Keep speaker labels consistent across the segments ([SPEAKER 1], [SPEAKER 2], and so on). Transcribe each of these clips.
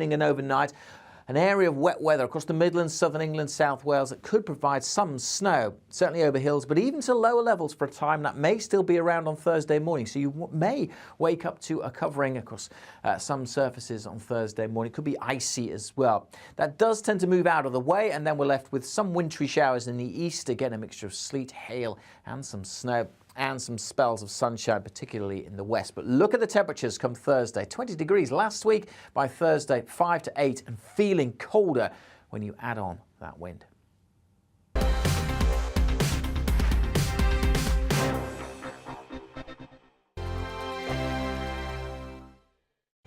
[SPEAKER 1] evening and overnight. An area of wet weather across the Midlands, southern England, South Wales that could provide some snow, certainly over hills, but even to lower levels for a time that may still be around on Thursday morning. So you may wake up to a covering across some surfaces on Thursday morning. It could be icy as well. That does tend to move out of the way, and then we're left with some wintry showers in the east. Again, a mixture of sleet, hail and some snow, and some spells of sunshine, particularly in the west. But look at the temperatures come Thursday. 20 degrees last week. By Thursday, 5 to 8, and feeling colder when you add on that wind.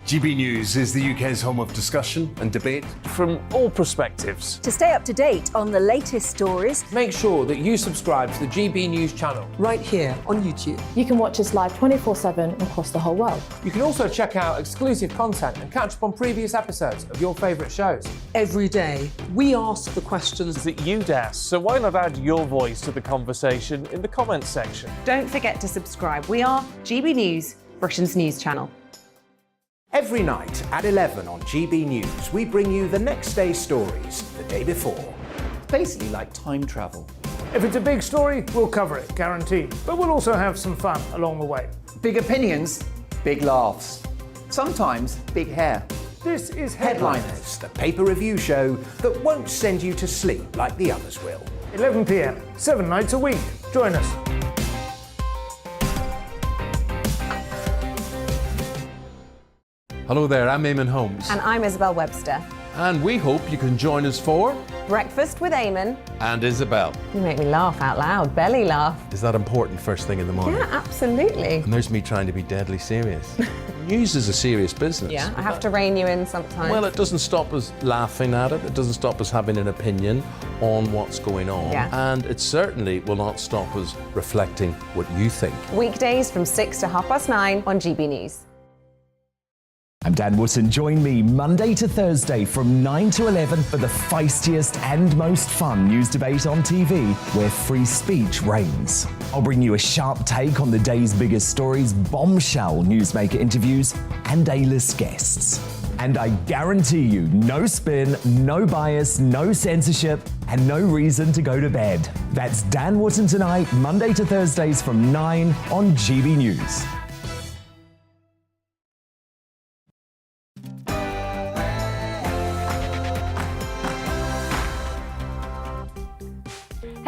[SPEAKER 2] GB News is the UK's home of discussion and debate
[SPEAKER 3] from all perspectives.
[SPEAKER 4] To stay up to date on the latest stories,
[SPEAKER 3] make sure that you subscribe to the GB News channel
[SPEAKER 5] right here on YouTube.
[SPEAKER 6] You can watch us live 24/7 across the whole world.
[SPEAKER 3] You can also check out exclusive content and catch up on previous episodes of your favourite shows.
[SPEAKER 5] Every day, we ask the questions
[SPEAKER 3] that you'd ask, so why not add your voice to the conversation in the comments section?
[SPEAKER 7] Don't forget to subscribe. We are GB News, Britain's news channel.
[SPEAKER 8] Every night at 11 on GB News, we bring you the next day's stories the day before.
[SPEAKER 9] Basically like time travel.
[SPEAKER 10] If it's a big story, we'll cover it, guaranteed. But we'll also have some fun along the way.
[SPEAKER 9] Big opinions, big laughs. Sometimes big hair.
[SPEAKER 10] This is
[SPEAKER 8] Headliners, the paper review show that won't send you to sleep like the others will.
[SPEAKER 10] 11 p.m, 7 nights a week. Join us.
[SPEAKER 2] Hello there, I'm Eamon Holmes.
[SPEAKER 7] And I'm Isabel Webster.
[SPEAKER 2] And we hope you can join us for
[SPEAKER 7] Breakfast with Eamon
[SPEAKER 2] and Isabel.
[SPEAKER 7] You make me laugh out loud, belly laugh.
[SPEAKER 2] Is that important first thing in the morning?
[SPEAKER 7] Yeah, absolutely.
[SPEAKER 2] And there's me trying to be deadly serious. News is a serious business.
[SPEAKER 7] Yeah, I have to rein you in sometimes.
[SPEAKER 2] Well, it doesn't stop us laughing at it. It doesn't stop us having an opinion on what's going on.
[SPEAKER 7] Yeah.
[SPEAKER 2] And it certainly will not stop us reflecting what you think.
[SPEAKER 7] Weekdays from 6 to 9:30 on GB News.
[SPEAKER 11] I'm Dan Wootton. Join me Monday to Thursday from 9 to 11 for the feistiest and most fun news debate on TV, where free speech reigns. I'll bring you a sharp take on the day's biggest stories, bombshell newsmaker interviews, and A-list guests. And I guarantee you, no spin, no bias, no censorship, and no reason to go to bed. That's Dan Wootton Tonight, Monday to Thursdays from 9 on GB News.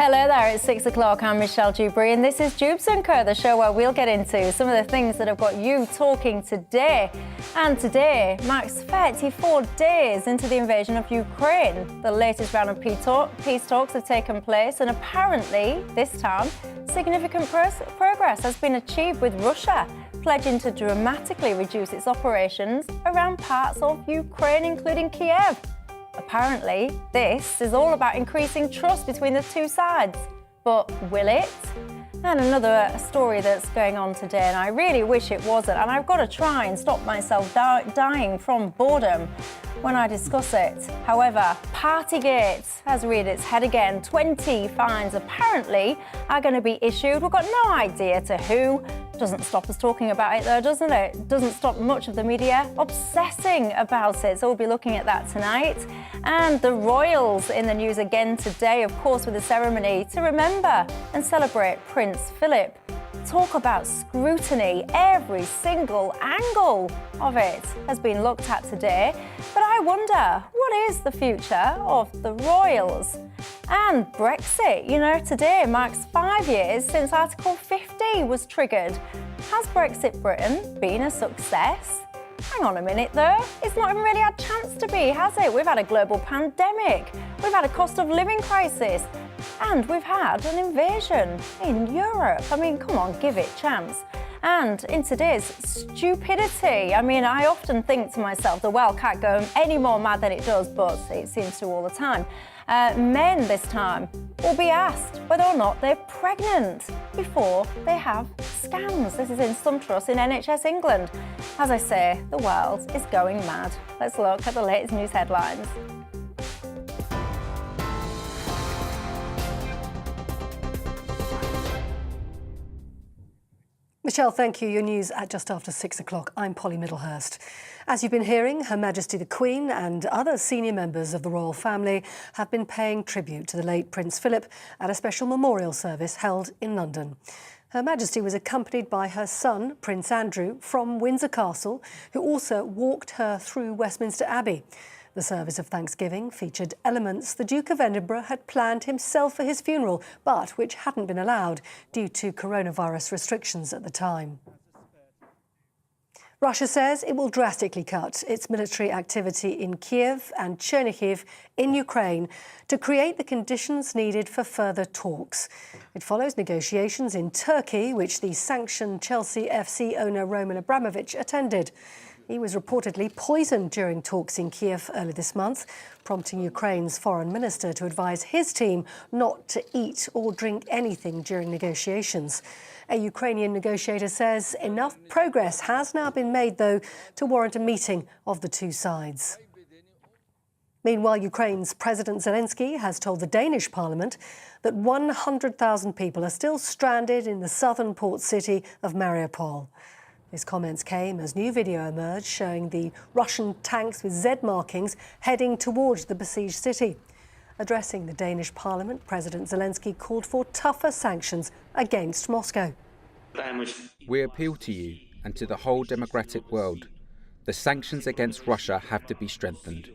[SPEAKER 12] Hello there, it's 6 o'clock. I'm Michelle Dewberry, and this is Dewbs & Co, the show where we'll get into some of the things that have got you talking today. And today marks 34 days into the invasion of Ukraine. The latest round of peace talks have taken place, and apparently, this time, significant progress has been achieved, with Russia pledging to dramatically reduce its operations around parts of Ukraine, including Kiev. Apparently, this is all about increasing trust between the two sides. But will it? And another story that's going on today, and I really wish it wasn't, and I've got to try and stop myself dying from boredom when I discuss it. However, Partygate has reared its head again. 20 fines apparently are going to be issued. We've got no idea to who. Doesn't stop us talking about it though, doesn't it? Doesn't stop much of the media obsessing about it. So we'll be looking at that tonight. And the royals in the news again today, of course, with a ceremony to remember and celebrate Prince Philip. Talk about scrutiny. Every single angle of it has been looked at today. But I wonder, what is the future of the royals? And Brexit, you know, today marks 5 years since Article 50 was triggered. Has Brexit Britain been a success? Hang on a minute though, it's not even really had a chance to be, has it? We've had a global pandemic, we've had a cost of living crisis, and we've had an invasion in Europe. I mean, come on, give it a chance. And in today's stupidity, I mean, I often think to myself, the well can't go any more mad than it does, but it seems to all the time. Men this time will be asked whether or not they're pregnant before they have scans. This is in some trust in NHS England. As I say, the world is going mad. Let's look at the latest news headlines.
[SPEAKER 13] Michelle, thank you. Your news at just after 6 o'clock. I'm Polly Middlehurst. As you've been hearing, Her Majesty the Queen and other senior members of the royal family have been paying tribute to the late Prince Philip at a special memorial service held in London. Her Majesty was accompanied by her son, Prince Andrew, from Windsor Castle, who also walked her through Westminster Abbey. The service of thanksgiving featured elements the Duke of Edinburgh had planned himself for his funeral, but which hadn't been allowed due to coronavirus restrictions at the time. Russia says it will drastically cut its military activity in Kiev and Chernihiv in Ukraine to create the conditions needed for further talks. It follows negotiations in Turkey, which the sanctioned Chelsea FC owner Roman Abramovich attended. He was reportedly poisoned during talks in Kiev early this month, prompting Ukraine's foreign minister to advise his team not to eat or drink anything during negotiations. A Ukrainian negotiator says enough progress has now been made, though, to warrant a meeting of the two sides. Meanwhile, Ukraine's President Zelensky has told the Danish parliament that 100,000 people are still stranded in the southern port city of Mariupol. His comments came as new video emerged showing the Russian tanks with Z markings heading towards the besieged city. Addressing the Danish parliament, President Zelensky called for tougher sanctions against Moscow.
[SPEAKER 14] We appeal to you and to the whole democratic world. The sanctions against Russia have to be strengthened.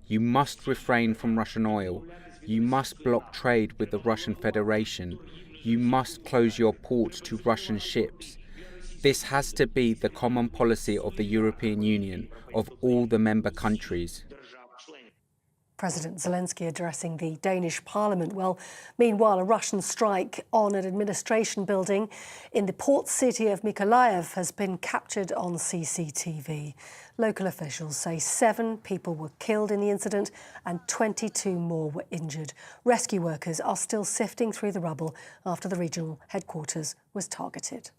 [SPEAKER 14] You must refrain from Russian oil. You must block trade with the Russian Federation. You must close your ports to Russian ships. This has to be the common policy of the European Union, of all the member countries.
[SPEAKER 13] President Zelensky addressing the Danish parliament. Well, meanwhile, a Russian strike on an administration building in the port city of Mykolaiv has been captured on CCTV. Local officials say 7 people were killed in the incident and 22 more were injured. Rescue workers are still sifting through the rubble after the regional headquarters was targeted.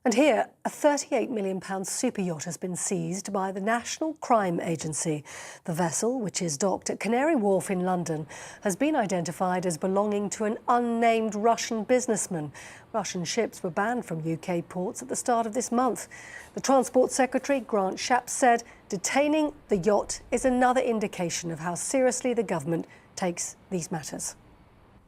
[SPEAKER 13] And here, a £38 million super yacht has been seized by the National Crime Agency. The vessel, which is docked at Canary Wharf in London, has been identified as belonging to an unnamed Russian businessman. Russian ships were banned from UK ports at the start of this month. The Transport Secretary, Grant Shapps, said detaining the yacht is another indication of how seriously the government takes these matters.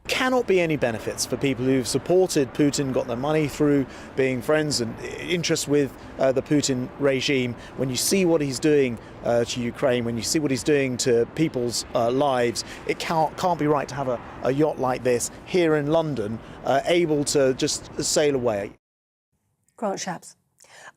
[SPEAKER 15] Cannot be any benefits for people who've supported Putin, got their money through being friends and interest with the Putin regime. When you see what he's doing to Ukraine, when you see what he's doing to people's lives, it can't be right to have a yacht like this here in London, able to just sail away.
[SPEAKER 13] Grant Shapps.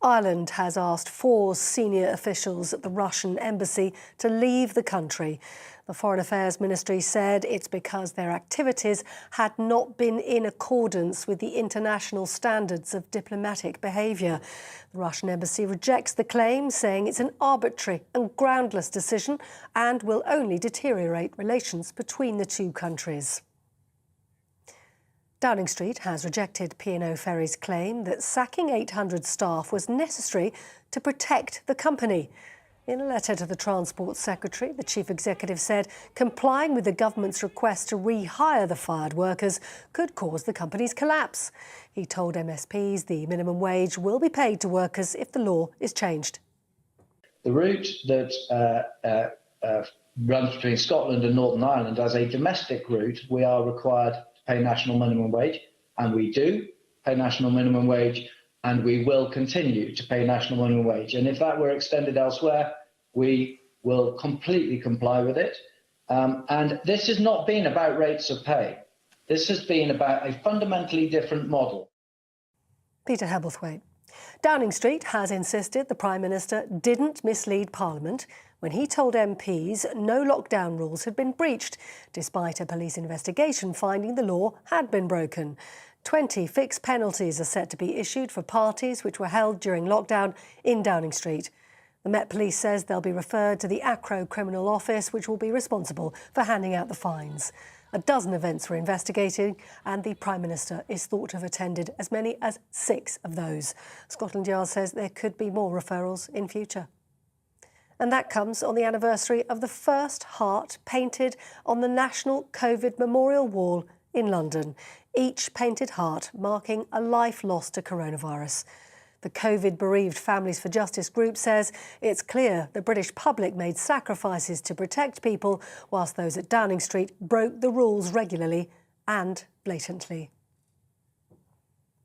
[SPEAKER 13] Ireland has asked 4 senior officials at the Russian embassy to leave the country. The Foreign Affairs Ministry said it's because their activities had not been in accordance with the international standards of diplomatic behaviour. The Russian embassy rejects the claim, saying it's an arbitrary and groundless decision and will only deteriorate relations between the two countries. Downing Street has rejected P&O Ferries' claim that sacking 800 staff was necessary to protect the company. In a letter to the Transport Secretary, the Chief Executive said complying with the government's request to rehire the fired workers could cause the company's collapse. He told MSPs the minimum wage will be paid to workers if the law is changed.
[SPEAKER 16] The route that runs between Scotland and Northern Ireland as a domestic route, we are required to pay national minimum wage, and we do pay national minimum wage, and we will continue to pay national minimum wage. And if that were extended elsewhere, we will completely comply with it. And this has not been about rates of pay. This has been about a fundamentally different model.
[SPEAKER 13] Peter Hebblethwaite. Downing Street has insisted the Prime Minister didn't mislead Parliament when he told MPs no lockdown rules had been breached, despite a police investigation finding the law had been broken. 20 fixed penalties are set to be issued for parties which were held during lockdown in Downing Street. The Met Police says they'll be referred to the Acro Criminal Office, which will be responsible for handing out the fines. A dozen events were investigated, and the Prime Minister is thought to have attended as many as 6 of those. Scotland Yard says there could be more referrals in future. And that comes on the anniversary of the first heart painted on the National COVID Memorial Wall in London. Each painted heart marking a life lost to coronavirus. The COVID-bereaved Families for Justice group says it's clear the British public made sacrifices to protect people, whilst those at Downing Street broke the rules regularly and blatantly.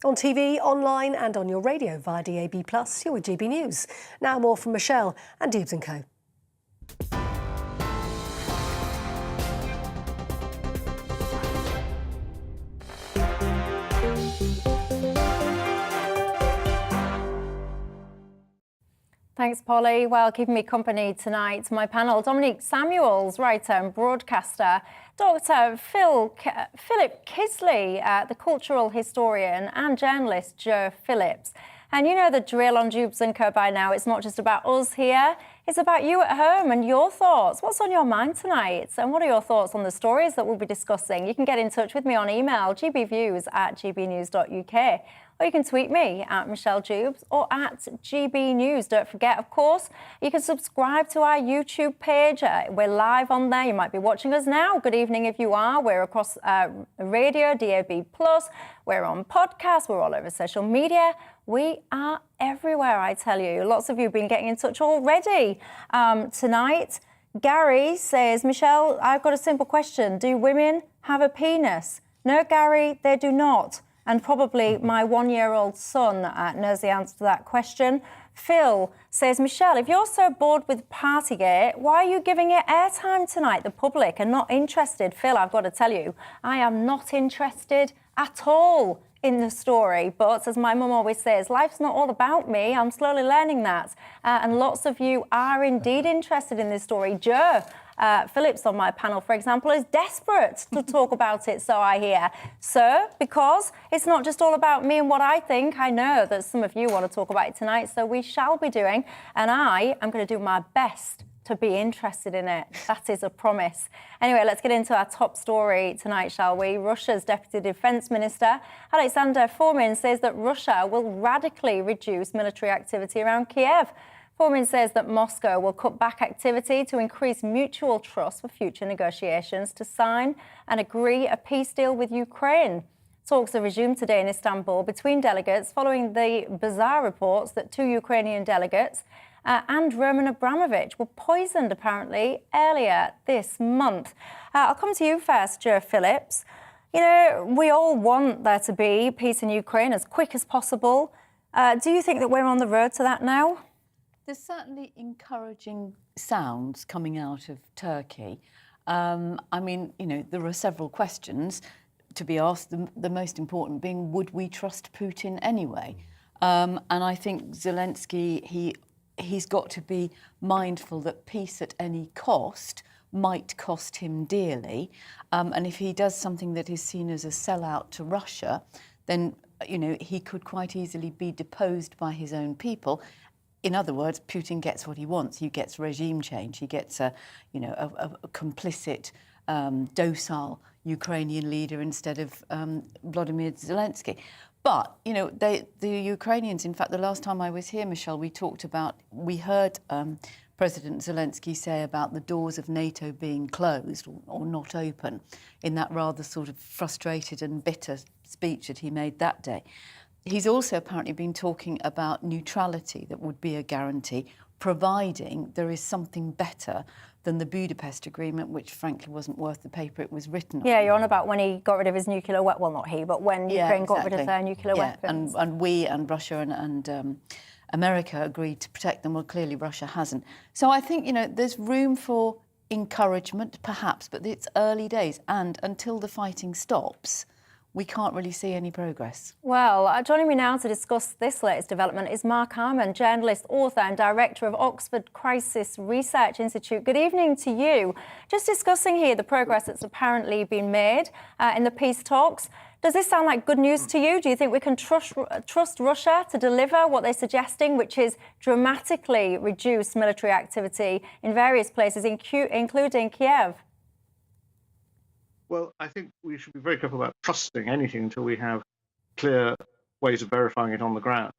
[SPEAKER 13] On TV, online and on your radio via DAB+, you're with GB News. Now more from Michelle and Dewbs & Co.
[SPEAKER 12] Thanks, Polly. Well, keeping me company tonight, my panel, Dominique Samuels, writer and broadcaster, Dr. Philip Kisley, the cultural historian, and journalist Joe Phillips. And you know the drill on Dewbs & Co by now. It's not just about us here, it's about you at home and your thoughts. What's on your mind tonight? And what are your thoughts on the stories that we'll be discussing? You can get in touch with me on email, gbviews@gbnews.uk. Or you can tweet me at Michelle Dewbs or at GB News. Don't forget, of course, you can subscribe to our YouTube page. We're live on there. You might be watching us now. Good evening if you are. We're across radio, DAB+. We're on podcasts. We're all over social media. We are everywhere, I tell you. Lots of you have been getting in touch already. Tonight, Gary says, Michelle, I've got a simple question. Do women have a penis? No, Gary, they do not. And probably my one-year-old son knows the answer to that question. Phil says, Michelle, if you're so bored with Partygate, why are you giving it airtime tonight? The public are not interested. Phil, I've got to tell you, I am not interested at all in the story. But as my mum always says, life's not all about me. I'm slowly learning that. And lots of you are indeed interested in this story. Joe Phillips on my panel, for example, is desperate to talk about it, so I hear. So, because it's not just all about me and what I think, I know that some of you want to talk about it tonight, so we shall be doing, and I am going to do my best to be interested in it. That is a promise. Anyway, let's get into our top story tonight, shall we? Russia's Deputy Defence Minister, Alexander Fomin, says that Russia will radically reduce military activity around Kiev. Fomin says that Moscow will cut back activity to increase mutual trust for future negotiations to sign and agree a peace deal with Ukraine. Talks are resumed today in Istanbul between delegates following the bizarre reports that 2 Ukrainian delegates and Roman Abramovich were poisoned, apparently, earlier this month. I'll come to you first, Joe Phillips. You know, we all want there to be peace in Ukraine as quick as possible. Do you think that we're on the road to that now?
[SPEAKER 17] There's certainly encouraging sounds coming out of Turkey. I mean, you know, there are several questions to be asked, the most important being, would we trust Putin anyway? And I think Zelensky, he's got to be mindful that peace at any cost might cost him dearly. And if he does something that is seen as a sellout to Russia, then, you know, he could quite easily be deposed by his own people. In other words, Putin gets what he wants. He gets regime change. He gets a complicit, docile Ukrainian leader instead of Vladimir Zelensky. But, you know, the Ukrainians, in fact, the last time I was here, Michelle, we heard President Zelensky say about the doors of NATO being closed or not open in that rather sort of frustrated and bitter speech that he made that day. He's also apparently been talking about neutrality that would be a guarantee, providing there is something better than the Budapest Agreement, which frankly wasn't worth the paper it was written on.
[SPEAKER 12] Yeah, you're on about when he got rid of his nuclear weapons. Well, not he, but when Ukraine got rid of their nuclear weapons.
[SPEAKER 17] And we and Russia and America agreed to protect them. Well, clearly Russia hasn't. So I think, you know, there's room for encouragement, perhaps, but it's early days. And until the fighting stops, we can't really see any progress.
[SPEAKER 12] Well, joining me now to discuss this latest development is Mark Harmon, journalist, author and director of Oxford Crisis Research Institute. Good evening to you. Just discussing here the progress that's apparently been made in the peace talks. Does this sound like good news to you? Do you think we can trust Russia to deliver what they're suggesting, which is dramatically reduce military activity in various places, including Kiev?
[SPEAKER 18] Well, I think we should be very careful about trusting anything until we have clear ways of verifying it on the ground.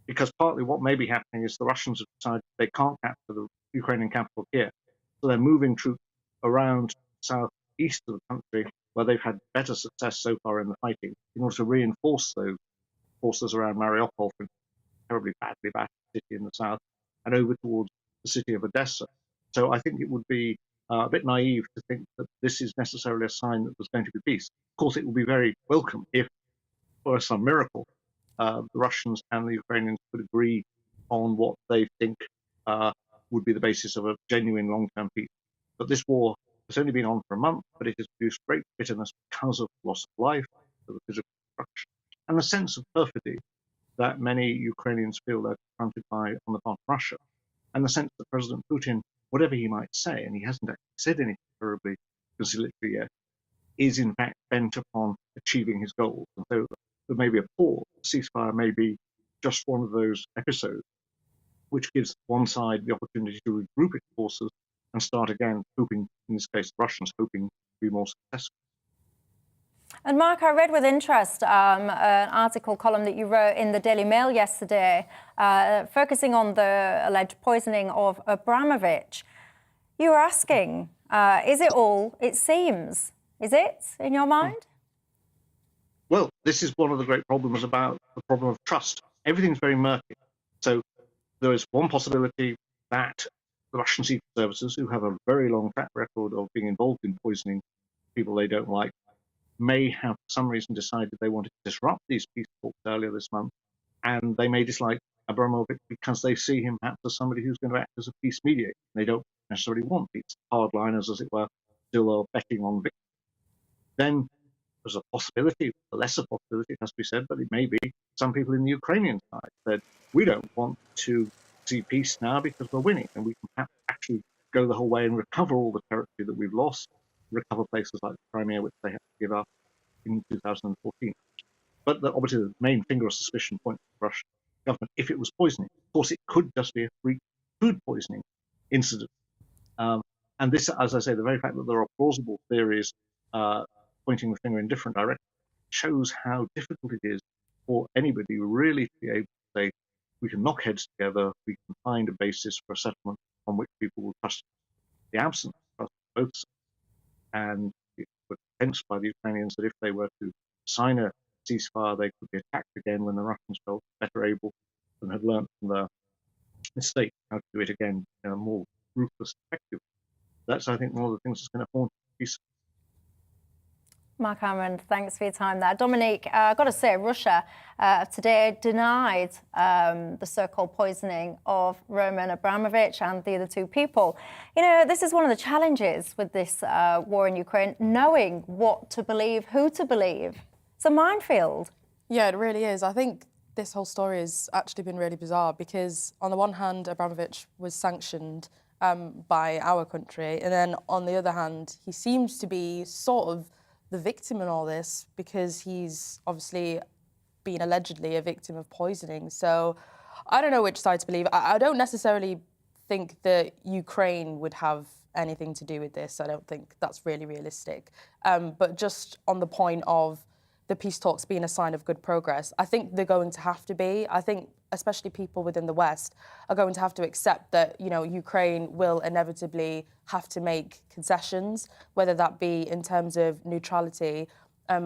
[SPEAKER 18] Because partly what may be happening is the Russians have decided they can't capture the Ukrainian capital Kiev. So they're moving troops around southeast of the country where they've had better success so far in the fighting in order to reinforce those forces around Mariupol, terribly badly battered city in the south and over towards the city of Odessa. So I think it would be a bit naive to think that this is necessarily a sign that there's going to be peace. Of course, it would be very welcome if, for some miracle, the Russians and the Ukrainians could agree on what they think would be the basis of a genuine long-term peace. But this war has only been on for a month, but it has produced great bitterness because of loss of life, of the physical destruction, and the sense of perfidy that many Ukrainians feel they're confronted by on the part of Russia, and the sense that President Putin, whatever he might say, and he hasn't actually said anything terribly conciliatory yet, is in fact bent upon achieving his goals. And so there may be a pause. The ceasefire may be just one of those episodes which gives one side the opportunity to regroup its forces and start again, hoping, in this case, the Russians hoping to be more successful.
[SPEAKER 12] And Mark, I read with interest an article column that you wrote in the Daily Mail yesterday, focusing on the alleged poisoning of Abramovich. You were asking, is it all it seems? Is it, in your mind?
[SPEAKER 18] Well, this is one of the great problems about the problem of trust. Everything's very murky. So there is one possibility that the Russian secret services, who have a very long track record of being involved in poisoning people they don't like, may have for some reason decided they wanted to disrupt these peace talks earlier this month, and they may dislike Abramovich because they see him perhaps as somebody who's going to act as a peace mediator. They don't necessarily want these hardliners, as it were, still are betting on victory. Then there's a possibility, a lesser possibility, it has to be said, but it may be some people in the Ukrainian side said, we don't want to see peace now because we're winning, and we can perhaps actually go the whole way and recover all the territory that we've lost, recover places like Crimea, which they had to give up in 2014. But obviously the main finger of suspicion points to the Russian government if it was poisoning. Of course, it could just be a freak food poisoning incident. And this, as I say, the very fact that there are plausible theories pointing the finger in different directions shows how difficult it is for anybody really to be able to say, we can knock heads together, we can find a basis for a settlement on which people will trust. The absence of trust on both sides, and it was sensed by the Ukrainians that if they were to sign a ceasefire, they could be attacked again when the Russians felt better able and had learned from their mistake how to do it again in a more ruthless, effective. That's, I think, one of the things that's going to haunt peace.
[SPEAKER 12] Mark Hammond, thanks for your time there. Dominique, I've got to say, Russia today denied the so-called poisoning of Roman Abramovich and the other two people. You know, this is one of the challenges with this war in Ukraine, knowing what to believe, who to believe. It's a minefield.
[SPEAKER 6] Yeah, it really is. I think this whole story has actually been really bizarre because, on the one hand, Abramovich was sanctioned by our country, and then on the other hand, he seems to be sort of the victim in all this because he's obviously been allegedly a victim of poisoning. So I don't know which side to believe. I don't necessarily think that Ukraine would have anything to do with this. I don't think that's really realistic. But just on the point of the peace talks being a sign of good progress, I think they're going to have to be. I think especially people within the West are going to have to accept that, you know, Ukraine will inevitably have to make concessions, whether that be in terms of neutrality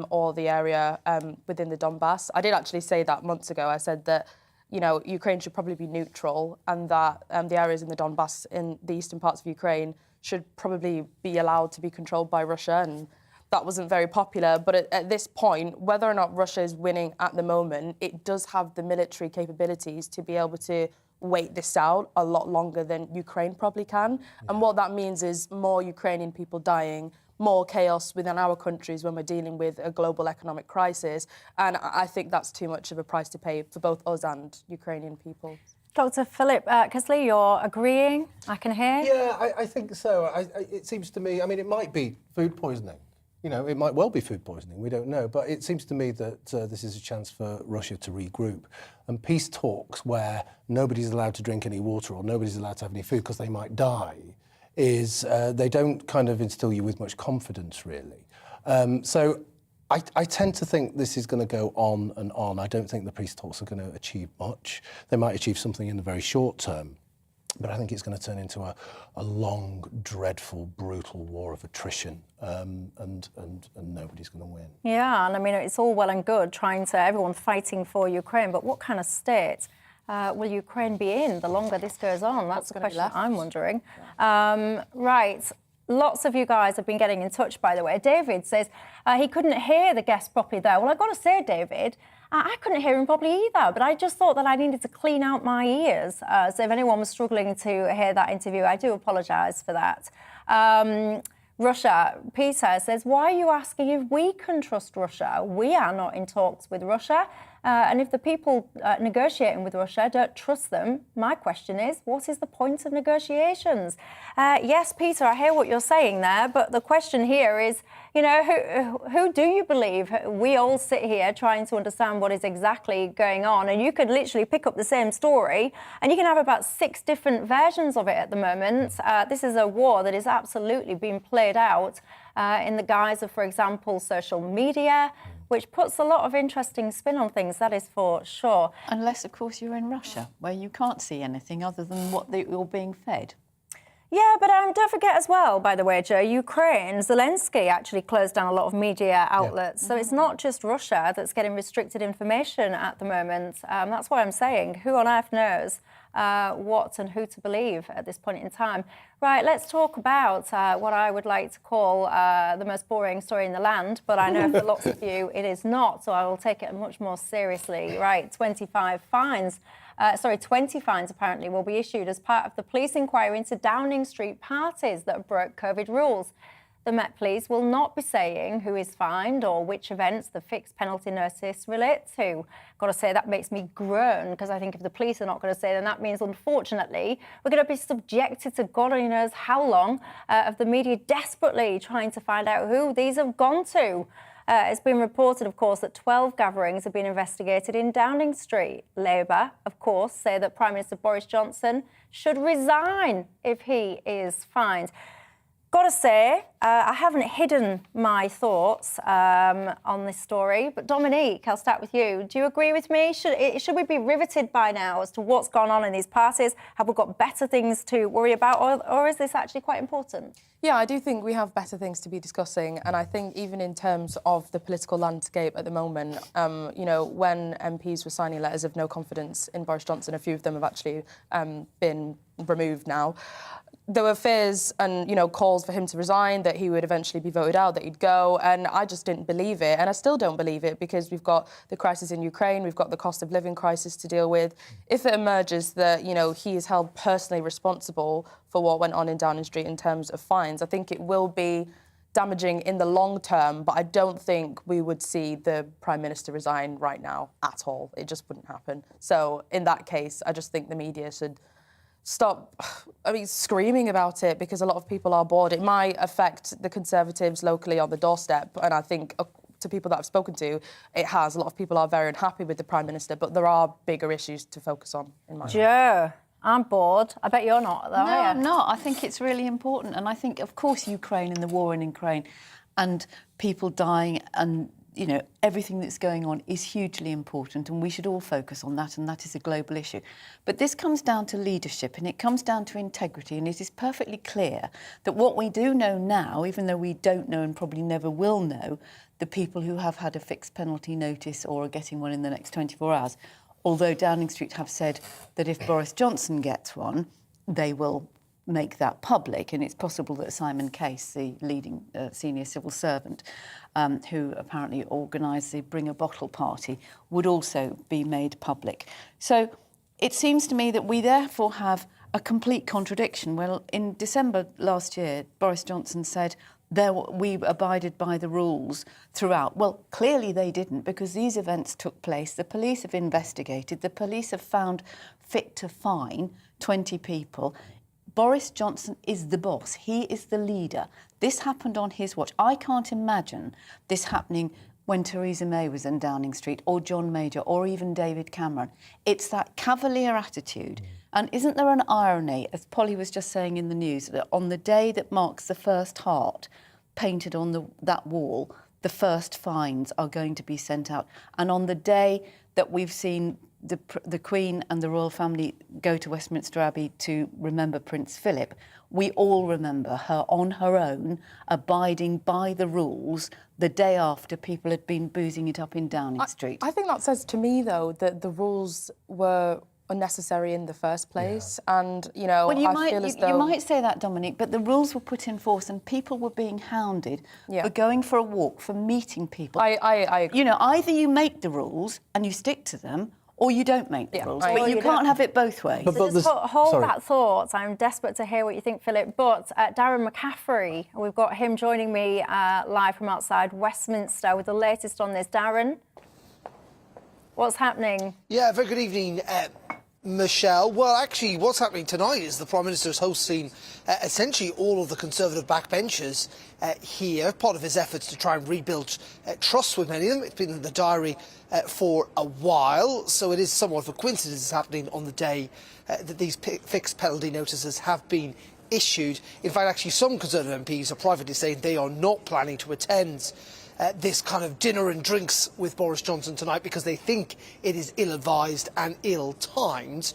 [SPEAKER 6] or the area within the Donbass. I did actually say that months ago. I said that, you know, Ukraine should probably be neutral and that the areas in the Donbass in the eastern parts of Ukraine should probably be allowed to be controlled by Russia, and that wasn't very popular. But at this point, whether or not Russia is winning at the moment, it does have the military capabilities to be able to wait this out a lot longer than Ukraine probably can. Yeah. And what that means is more Ukrainian people dying, more chaos within our countries when we're dealing with a global economic crisis. And I think that's too much of a price to pay for both us and Ukrainian people.
[SPEAKER 12] Dr. Philip Kesley, you're agreeing, I can hear?
[SPEAKER 2] Yeah, I think so. It seems to me, I mean, it might be food poisoning. You know, it might well be food poisoning, we don't know. But it seems to me that this is a chance for Russia to regroup. And peace talks where nobody's allowed to drink any water or nobody's allowed to have any food because they might die, is they don't kind of instill you with much confidence, really. So I tend to think this is going to go on and on. I don't think the peace talks are going to achieve much. They might achieve something in the very short term. But I think it's going to turn into a long, dreadful, brutal war of attrition, and nobody's going to win.
[SPEAKER 12] Yeah, and I mean, it's all well and good everyone fighting for Ukraine, but what kind of state will Ukraine be in the longer this goes on? That's the question I'm wondering. Right. Lots of you guys have been getting in touch, by the way. David says he couldn't hear the guest properly there. Well, I've got to say, David, I couldn't hear him properly either, but I just thought that I needed to clean out my ears. So if anyone was struggling to hear that interview, I do apologise for that. Russia, Peter says, why are you asking if we can trust Russia? We are not in talks with Russia. And if the people negotiating with Russia don't trust them, my question is, what is the point of negotiations? Yes, Peter, I hear what you're saying there, but the question here is, you know, who do you believe? We all sit here trying to understand what is exactly going on, and you could literally pick up the same story and you can have about 6 different versions of it at the moment. This is a war that is absolutely being played out in the guise of, for example, social media, which puts a lot of interesting spin on things, that is for sure.
[SPEAKER 17] Unless, of course, you're in Russia, where you can't see anything other than what you're being fed.
[SPEAKER 12] Yeah, but don't forget as well, by the way, Joe, Ukraine, Zelensky actually closed down a lot of media outlets. So it's not just Russia that's getting restricted information at the moment. That's why I'm saying, who on earth knows what and who to believe at this point in time. Right, let's talk about what I would like to call the most boring story in the land, but I know for lots of you it is not, so I will take it much more seriously. Right, 20 fines apparently will be issued as part of the police inquiry into Downing Street parties that broke COVID rules. The Met Police will not be saying who is fined or which events the fixed penalty notice relate to. Got to say, that makes me groan, because I think if the police are not going to say, then that means, unfortunately, we're going to be subjected to God only knows how long of the media desperately trying to find out who these have gone to. It's been reported, of course, that 12 gatherings have been investigated in Downing Street. Labour, of course, say that Prime Minister Boris Johnson should resign if he is fined. Got to say, I haven't hidden my thoughts on this story, but Dominique, I'll start with you. Do you agree with me? Should we be riveted by now as to what's gone on in these parties? Have we got better things to worry about, or is this actually quite important?
[SPEAKER 6] Yeah, I do think we have better things to be discussing, and I think even in terms of the political landscape at the moment, you know, when MPs were signing letters of no confidence in Boris Johnson, a few of them have actually been removed now. There were fears and, you know, calls for him to resign, that he would eventually be voted out, that he'd go, and I just didn't believe it, and I still don't believe it, because we've got the crisis in Ukraine, we've got the cost of living crisis to deal with. If it emerges that, you know, he is held personally responsible for what went on in Downing Street in terms of fines, I think it will be damaging in the long term, but I don't think we would see the Prime Minister resign right now at all. It just wouldn't happen. So in that case, I just think the media should stop, screaming about it, because a lot of people are bored. It might affect the Conservatives locally on the doorstep, and I think to people that I've spoken to, it has. A lot of people are very unhappy with the Prime Minister, but there are bigger issues to focus on, in my opinion.
[SPEAKER 12] Joe, I'm bored. I bet you're not, though,
[SPEAKER 17] No,
[SPEAKER 12] are you?
[SPEAKER 17] I'm not. I think it's really important, and I think, of course, Ukraine and the war in Ukraine and people dying and, you know, everything that's going on is hugely important, and we should all focus on that, and that is a global issue. But this comes down to leadership, and it comes down to integrity, and it is perfectly clear that what we do know now, even though we don't know and probably never will know, the people who have had a fixed penalty notice or are getting one in the next 24 hours, although Downing Street have said that if Boris Johnson gets one, they will make that public, and it's possible that Simon Case, the leading senior civil servant, who apparently organised the Bring a Bottle party, would also be made public. So it seems to me that we therefore have a complete contradiction. Well, in December last year, Boris Johnson said we abided by the rules throughout. Well, clearly they didn't, because these events took place. The police have investigated. The police have found fit to fine 20 people. Boris Johnson is the boss. He is the leader. This happened on his watch. I can't imagine this happening when Theresa May was in Downing Street, or John Major, or even David Cameron. It's that cavalier attitude. And isn't there an irony, as Polly was just saying in the news, that on the day that marks the first heart painted on that wall, the first fines are going to be sent out. And on the day that we've seen the Queen and the royal family go to Westminster Abbey to remember Prince Philip, we all remember her on her own, abiding by the rules the day after people had been boozing it up in Downing Street.
[SPEAKER 6] I think that says to me, though, that the rules were unnecessary in the first place. And, you know,
[SPEAKER 17] well,
[SPEAKER 6] I feel as though...
[SPEAKER 17] You might say that, Dominic, but the rules were put in force and people were being hounded for going for a walk, for meeting people.
[SPEAKER 6] I agree.
[SPEAKER 17] You know, either you make the rules and you stick to them, or you don't make the rules. But you can't have it both ways.
[SPEAKER 12] So just hold that thought. I'm desperate to hear what you think, Philip. But Darren McCaffrey, we've got him joining me live from outside Westminster with the latest on this. Darren, what's happening?
[SPEAKER 19] Yeah, very good evening, Michelle. Well, actually, what's happening tonight is the Prime Minister is hosting essentially all of the Conservative backbenchers here, part of his efforts to try and rebuild trust with many of them. It's been in the diary for a while, so it is somewhat of a coincidence it's happening on the day that these fixed penalty notices have been issued. In fact, actually, some Conservative MPs are privately saying they are not planning to attend this kind of dinner and drinks with Boris Johnson tonight because they think it is ill-advised and ill-timed.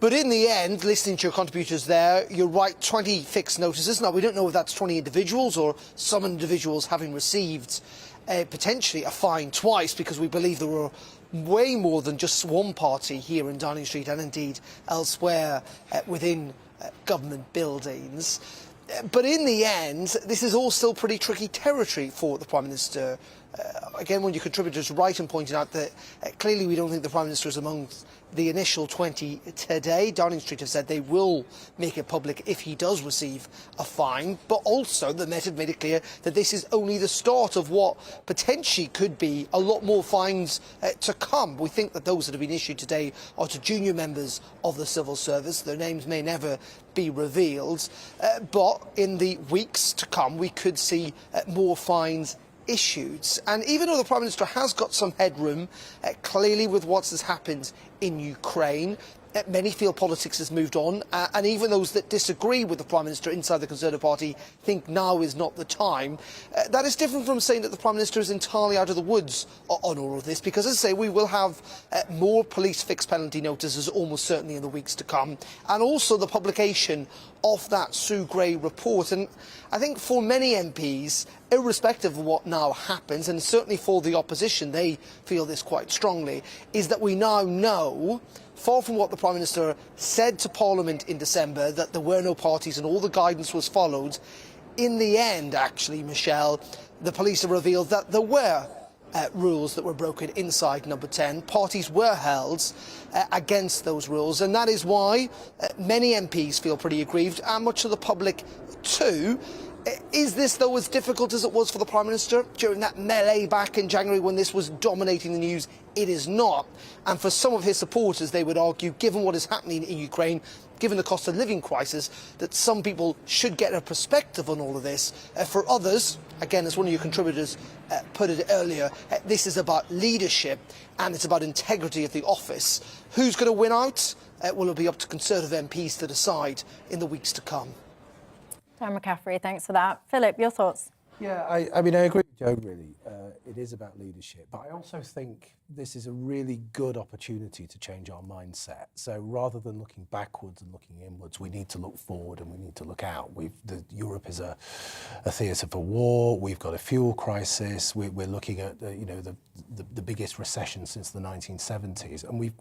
[SPEAKER 19] But in the end, listening to your contributors there, you're right, 20 fixed notices. Now, we don't know if that's 20 individuals or some individuals having received potentially a fine twice, because we believe there were way more than just one party here in Downing Street and indeed elsewhere within government buildings. But in the end, this is all still pretty tricky territory for the Prime Minister. Again, one of your contributors right in pointing out that clearly we don't think the Prime Minister is among the initial 20 today. Downing Street have said they will make it public if he does receive a fine, but also the Met have made it clear that this is only the start of what potentially could be a lot more fines to come. We think that those that have been issued today are to junior members of the civil service. Their names may never be revealed, but in the weeks to come we could see more fines issued. And even though the Prime Minister has got some headroom, clearly with what has happened in Ukraine, many feel politics has moved on, and even those that disagree with the Prime Minister inside the Conservative Party think now is not the time. That is different from saying that the Prime Minister is entirely out of the woods on all of this, because, as I say, we will have more police fixed penalty notices almost certainly in the weeks to come, and also the publication of that Sue Gray report. And I think for many MPs, irrespective of what now happens, and certainly for the opposition, they feel this quite strongly, is that we now know, far from what the Prime Minister said to Parliament in December, that there were no parties and all the guidance was followed. In the end, actually, Michelle, the police have revealed that there were rules that were broken inside Number 10. Parties were held against those rules, and that is why many MPs feel pretty aggrieved, and much of the public too. Is this, though, as difficult as it was for the Prime Minister during that melee back in January when this was dominating the news? It is not. And for some of his supporters, they would argue, given what is happening in Ukraine, given the cost of living crisis, that some people should get a perspective on all of this. For others, again, as one of your contributors put it earlier, this is about leadership and it's about integrity of the office. Who's going to win out? Will it be up to Conservative MPs to decide in the weeks to come?
[SPEAKER 12] Darren McCaffrey, thanks for that. Philip, your thoughts?
[SPEAKER 2] Yeah, I mean, I agree with Joe, really. It is about leadership. But I also think this is a really good opportunity to change our mindset. So rather than looking backwards and looking inwards, we need to look forward and we need to look out. Europe is a theatre for war. We've got a fuel crisis. We're looking at the biggest recession since the 1970s. And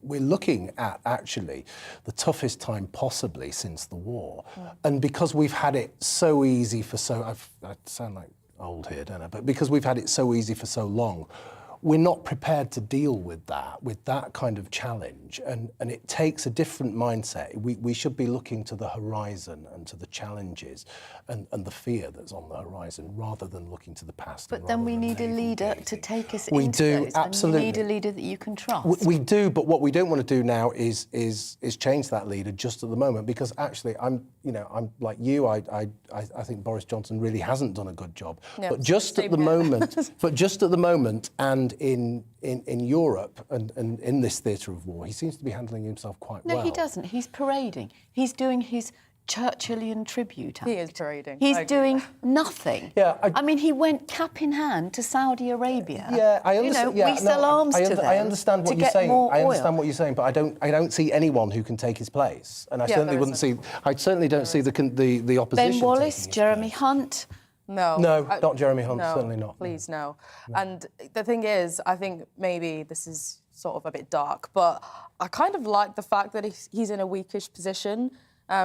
[SPEAKER 2] we're looking at, actually, the toughest time possibly since the war. Yeah. And because we've had it so easy for I sound like old here, don't I? But because we've had it so easy for so long, we're not prepared to deal with that kind of challenge. And it takes a different mindset. We should be looking to the horizon and to the challenges and the fear that's on the horizon rather than looking to the past.
[SPEAKER 17] But then we need a leader to take us
[SPEAKER 2] we
[SPEAKER 17] into
[SPEAKER 2] do,
[SPEAKER 17] those.
[SPEAKER 2] absolutely.
[SPEAKER 17] And you need a leader that you can trust.
[SPEAKER 2] We do, but what we don't want to do now is change that leader just at the moment, because actually I'm like you, I think Boris Johnson really hasn't done a good job. Yeah, but just at the moment, and in Europe and in this theatre of war, he seems to be handling himself quite well.
[SPEAKER 17] No, he doesn't. He's parading. He's doing his Churchillian tribute act.
[SPEAKER 6] He is parading.
[SPEAKER 17] He's doing nothing.
[SPEAKER 2] Yeah,
[SPEAKER 17] I mean, he went cap in hand to Saudi Arabia.
[SPEAKER 2] Yeah, I understand.
[SPEAKER 17] we sell arms to them.
[SPEAKER 2] I understand what you're saying. I understand what you're saying, but I don't see anyone who can take his place, and I certainly wouldn't see. I certainly don't see the opposition.
[SPEAKER 17] Ben Wallace, Jeremy Hunt.
[SPEAKER 6] No,
[SPEAKER 2] not Jeremy Hunt.
[SPEAKER 6] No,
[SPEAKER 2] certainly not.
[SPEAKER 6] Please, no. And the thing is, I think maybe this is sort of a bit dark. But I kind of like the fact that he's in a weakish position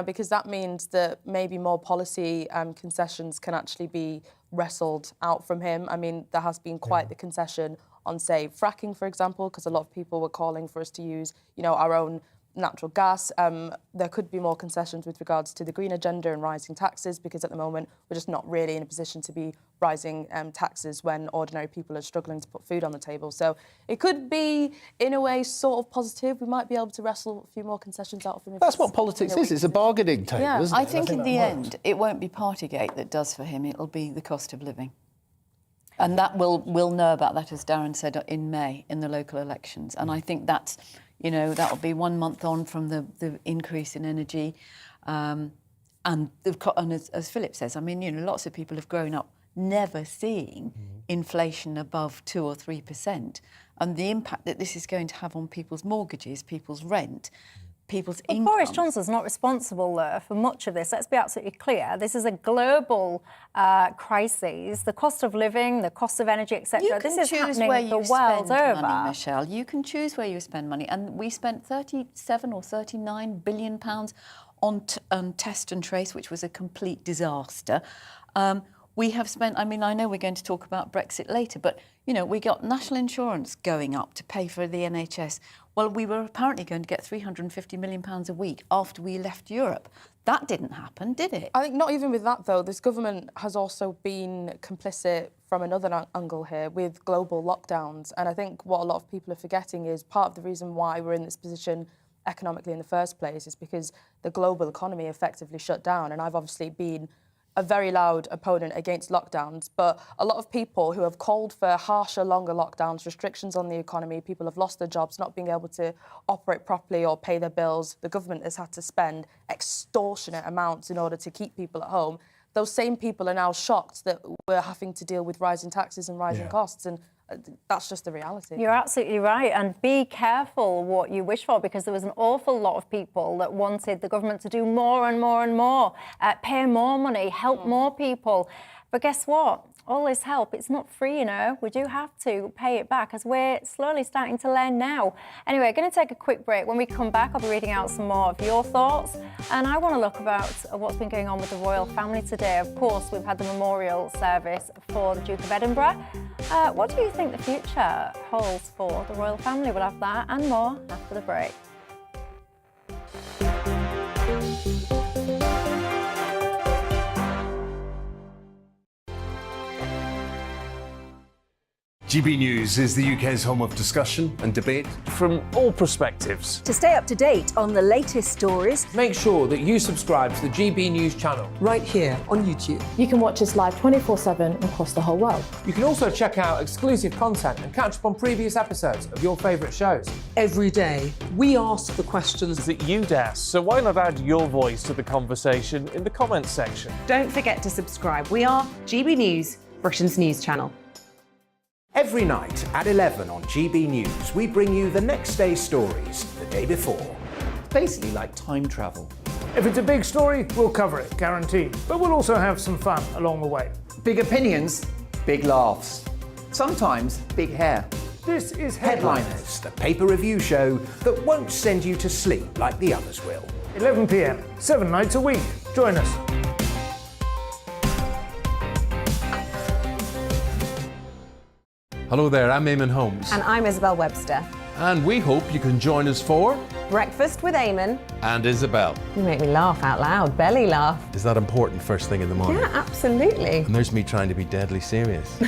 [SPEAKER 6] because that means that maybe more policy concessions can actually be wrestled out from him. I mean, there has been quite the concession on, say, fracking, for example, because a lot of people were calling for us to use, our own natural gas. There could be more concessions with regards to the green agenda and rising taxes, because at the moment we're just not really in a position to be rising taxes when ordinary people are struggling to put food on the table. So it could be, in a way, sort of positive. We might be able to wrestle a few more concessions out of him.
[SPEAKER 2] That's what politics is. It's a bargaining table, isn't it?
[SPEAKER 17] I think in the end, it won't be Partygate that does for him. It'll be the cost of living. And that we'll know about that, as Darren said, in May, in the local elections. And I think that's, that'll be 1 month on from the increase in energy. And as Philip says, I mean, lots of people have grown up never seeing inflation above 2 or 3%. And the impact that this is going to have on people's mortgages, people's rent, people's income.
[SPEAKER 12] Boris Johnson's not responsible, though, for much of this. Let's be absolutely clear. This is a global crisis. The cost of living, the cost of energy, etc. This is happening the world over.
[SPEAKER 17] Money, Michelle. You can choose where you spend money. And we spent 37 or 39 billion pounds on test and trace, which was a complete disaster. We have spent, I mean, I know we're going to talk about Brexit later, but, we got national insurance going up to pay for the NHS. Well, we were apparently going to get £350 million a week after we left Europe. That didn't happen, did it?
[SPEAKER 6] I think not even with that, though. This government has also been complicit from another angle here with global lockdowns. And I think what a lot of people are forgetting is part of the reason why we're in this position economically in the first place is because the global economy effectively shut down. And I've obviously been a very loud opponent against lockdowns, but a lot of people who have called for harsher, longer lockdowns, restrictions on the economy, people have lost their jobs, not being able to operate properly or pay their bills. The government has had to spend extortionate amounts in order to keep people at home. Those same people are now shocked that we're having to deal with rising taxes and rising costs, and that's just the reality.
[SPEAKER 12] You're absolutely right, and be careful what you wish for, because there was an awful lot of people that wanted the government to do more and more and more, pay more money, help more people. But guess what? All this help, it's not free, We do have to pay it back, as we're slowly starting to learn now. Anyway, going to take a quick break. When we come back, I'll be reading out some more of your thoughts. And I want to look about what's been going on with the royal family today. Of course, we've had the memorial service for the Duke of Edinburgh. What do you think the future holds for the royal family? We'll have that and more after the break.
[SPEAKER 20] GB News is the UK's home of discussion and debate
[SPEAKER 3] from all perspectives.
[SPEAKER 4] To stay up to date on the latest stories,
[SPEAKER 3] make sure that you subscribe to the GB News channel
[SPEAKER 5] right here on YouTube.
[SPEAKER 21] You can watch us live 24/7 across the whole world.
[SPEAKER 3] You can also check out exclusive content and catch up on previous episodes of your favourite shows.
[SPEAKER 5] Every day, we ask the questions
[SPEAKER 10] that you'd ask, so why not add your voice to the conversation in the comments section?
[SPEAKER 7] Don't forget to subscribe. We are GB News, Britain's news channel.
[SPEAKER 8] Every night at 11 on GB News, we bring you the next day's stories the day before.
[SPEAKER 9] Basically like time travel.
[SPEAKER 10] If it's a big story, we'll cover it, guaranteed. But we'll also have some fun along the way.
[SPEAKER 9] Big opinions, big laughs. Sometimes big hair.
[SPEAKER 10] This is
[SPEAKER 8] Headliners, the paper review show that won't send you to sleep like the others will.
[SPEAKER 10] 11 p.m, 7 nights a week. Join us.
[SPEAKER 22] Hello there, I'm Eamon Holmes.
[SPEAKER 23] And I'm Isabel Webster.
[SPEAKER 22] And we hope you can join us for
[SPEAKER 23] Breakfast with Eamon
[SPEAKER 22] and Isabel.
[SPEAKER 23] You make me laugh out loud, belly laugh.
[SPEAKER 22] Is that important first thing in the morning?
[SPEAKER 23] Yeah, absolutely.
[SPEAKER 22] And there's me trying to be deadly serious.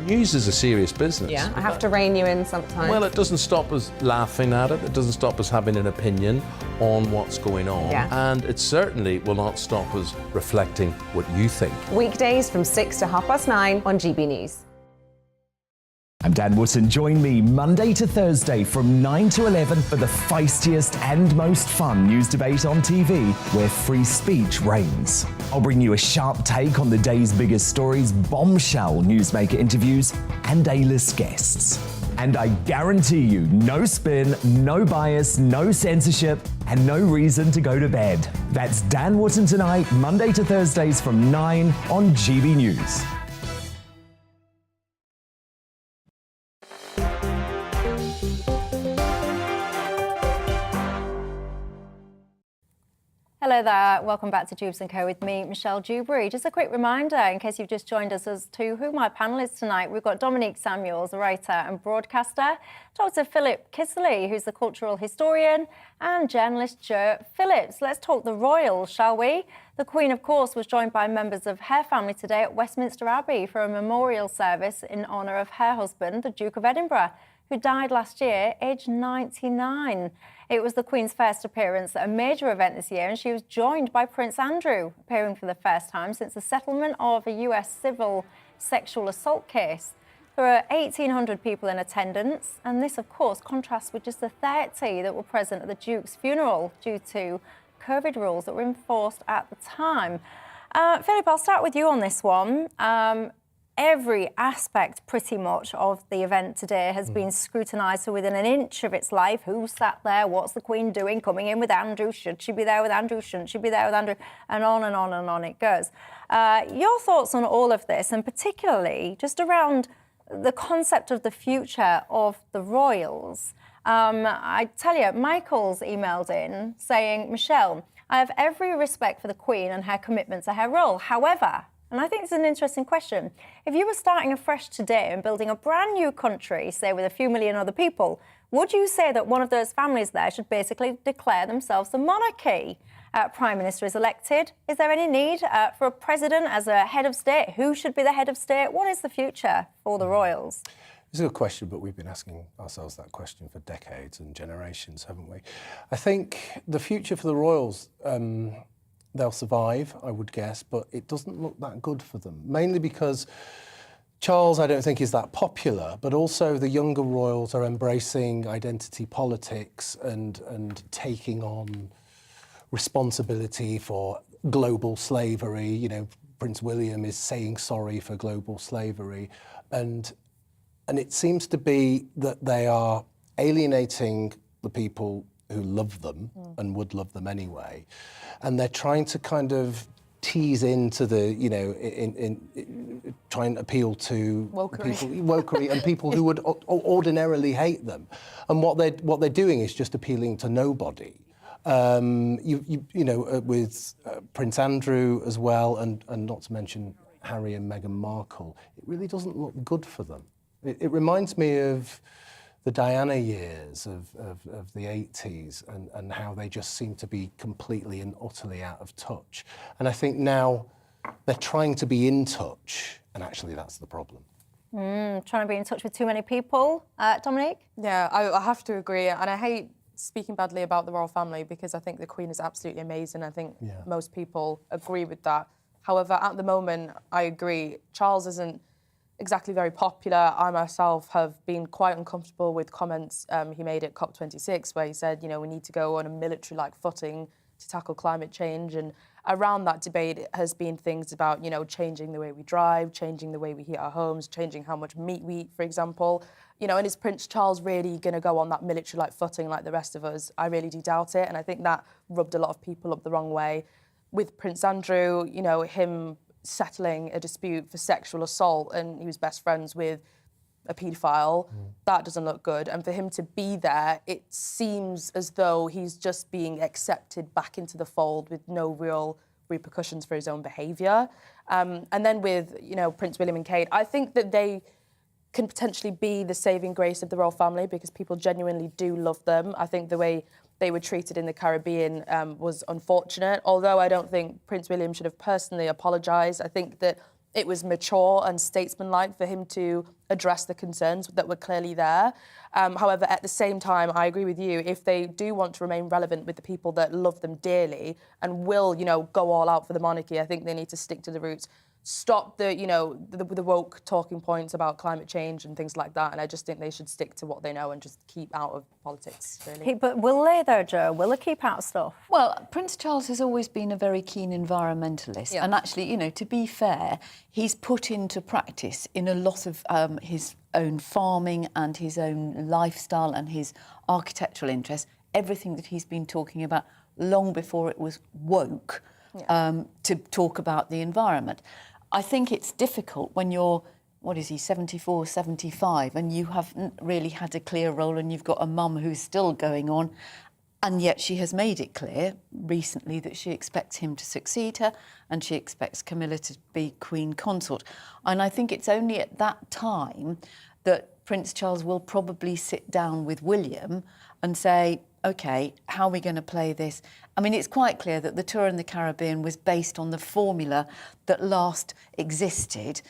[SPEAKER 22] News is a serious business.
[SPEAKER 23] Yeah, I have to rein you in sometimes.
[SPEAKER 22] Well, it doesn't stop us laughing at it. It doesn't stop us having an opinion on what's going on.
[SPEAKER 23] Yeah.
[SPEAKER 22] And it certainly will not stop us reflecting what you think.
[SPEAKER 23] Weekdays from 6 to 9:30 on GB News.
[SPEAKER 11] I'm Dan Wootton. Join me Monday to Thursday from 9 to 11 for the feistiest and most fun news debate on TV, where free speech reigns. I'll bring you a sharp take on the day's biggest stories, bombshell newsmaker interviews, and A-list guests. And I guarantee you, no spin, no bias, no censorship, and no reason to go to bed. That's Dan Wootton Tonight, Monday to Thursdays from 9 on GB News.
[SPEAKER 12] Hello there, welcome back to Dewbs & Co with me, Michelle Dewberry. Just a quick reminder, in case you've just joined us, as to who my panel is tonight. We've got Dominique Samuels, a writer and broadcaster, Dr. Philip Kisley, who's the cultural historian, and journalist Jo Phillips. Let's talk the royals, shall we? The Queen, of course, was joined by members of her family today at Westminster Abbey for a memorial service in honour of her husband, the Duke of Edinburgh, who died last year, aged 99. It was the Queen's first appearance at a major event this year, and she was joined by Prince Andrew, appearing for the first time since the settlement of a US civil sexual assault case. There were 1,800 people in attendance, and this, of course, contrasts with just the 30 that were present at the Duke's funeral due to COVID rules that were enforced at the time. Philip, I'll start with you on this one. Every aspect, pretty much, of the event today has been scrutinised to within an inch of its life. Who sat there? What's the Queen doing? Coming in with Andrew? Should she be there with Andrew? Shouldn't she be there with Andrew? And on and on and on it goes. Your thoughts on all of this, and particularly just around the concept of the future of the royals. I tell you, Michael's emailed in saying, Michelle, I have every respect for the Queen and her commitment to her role. However, and I think it's an interesting question, if you were starting afresh today and building a brand new country, say with a few million other people, would you say that one of those families there should basically declare themselves the monarchy? Prime Minister is elected. Is there any need for a president as a head of state? Who should be the head of state? What is the future for the royals?
[SPEAKER 2] It's a good question, but we've been asking ourselves that question for decades and generations, haven't we? I think the future for the royals, they'll survive, I would guess, but it doesn't look that good for them, mainly because Charles, I don't think, is that popular, but also the younger royals are embracing identity politics and taking on responsibility for global slavery. You know, Prince William is saying sorry for global slavery, and it seems to be that they are alienating the people who love them and would love them anyway, and they're trying to kind of tease into the, you know, in try and appeal to wokery and people who would ordinarily hate them, and what they're doing is just appealing to nobody. You know, with Prince Andrew as well, and not to mention Harry and Meghan Markle, it really doesn't look good for them. It reminds me of the Diana years of the 80s and how they just seem to be completely and utterly out of touch. And I think now they're trying to be in touch, and actually that's the problem.
[SPEAKER 12] Trying to be in touch with too many people. Dominique?
[SPEAKER 6] Yeah, I have to agree, and I hate speaking badly about the royal family because I think the Queen is absolutely amazing. I think most people agree with that. However, at the moment, I agree, Charles isn't exactly very popular. I myself have been quite uncomfortable with comments he made at COP26, where he said, you know, we need to go on a military-like footing to tackle climate change. And around that debate has been things about, you know, changing the way we drive, changing the way we heat our homes, changing how much meat we eat, for example. You know, and is Prince Charles really going to go on that military-like footing like the rest of us? I really do doubt it, and I think that rubbed a lot of people up the wrong way. With Prince Andrew, you know, him settling a dispute for sexual assault, and he was best friends with a paedophile, that doesn't look good. And for him to be there, it seems as though he's just being accepted back into the fold with no real repercussions for his own behaviour. And then with, you know, Prince William and Kate, I think that they can potentially be the saving grace of the royal family because people genuinely do love them. I think the way they were treated in the Caribbean was unfortunate, although I don't think Prince William should have personally apologised. I think that it was mature and statesmanlike for him to address the concerns that were clearly there. However, at the same time, I agree with you, if they do want to remain relevant with the people that love them dearly and will, you know, go all out for the monarchy, I think they need to stick to the roots. Stop the, you know, the woke talking points about climate change and things like that. And I just think they should stick to what they know and just keep out of politics, really.
[SPEAKER 12] But will they, though, Jo? Will they keep out of stuff?
[SPEAKER 17] Well, Prince Charles has always been a very keen environmentalist. And actually, you know, to be fair, he's put into practice in a lot of his own farming and his own lifestyle and his architectural interests, everything that he's been talking about long before it was woke to talk about the environment. I think it's difficult when you're, what is he, 74, 75, and you haven't really had a clear role and you've got a mum who's still going on And yet she has made it clear recently that she expects him to succeed her and she expects Camilla to be Queen Consort. And I think it's only at that time that Prince Charles will probably sit down with William and say, OK, how are we going to play this? I mean, it's quite clear that the tour in the Caribbean was based on the formula that last existed,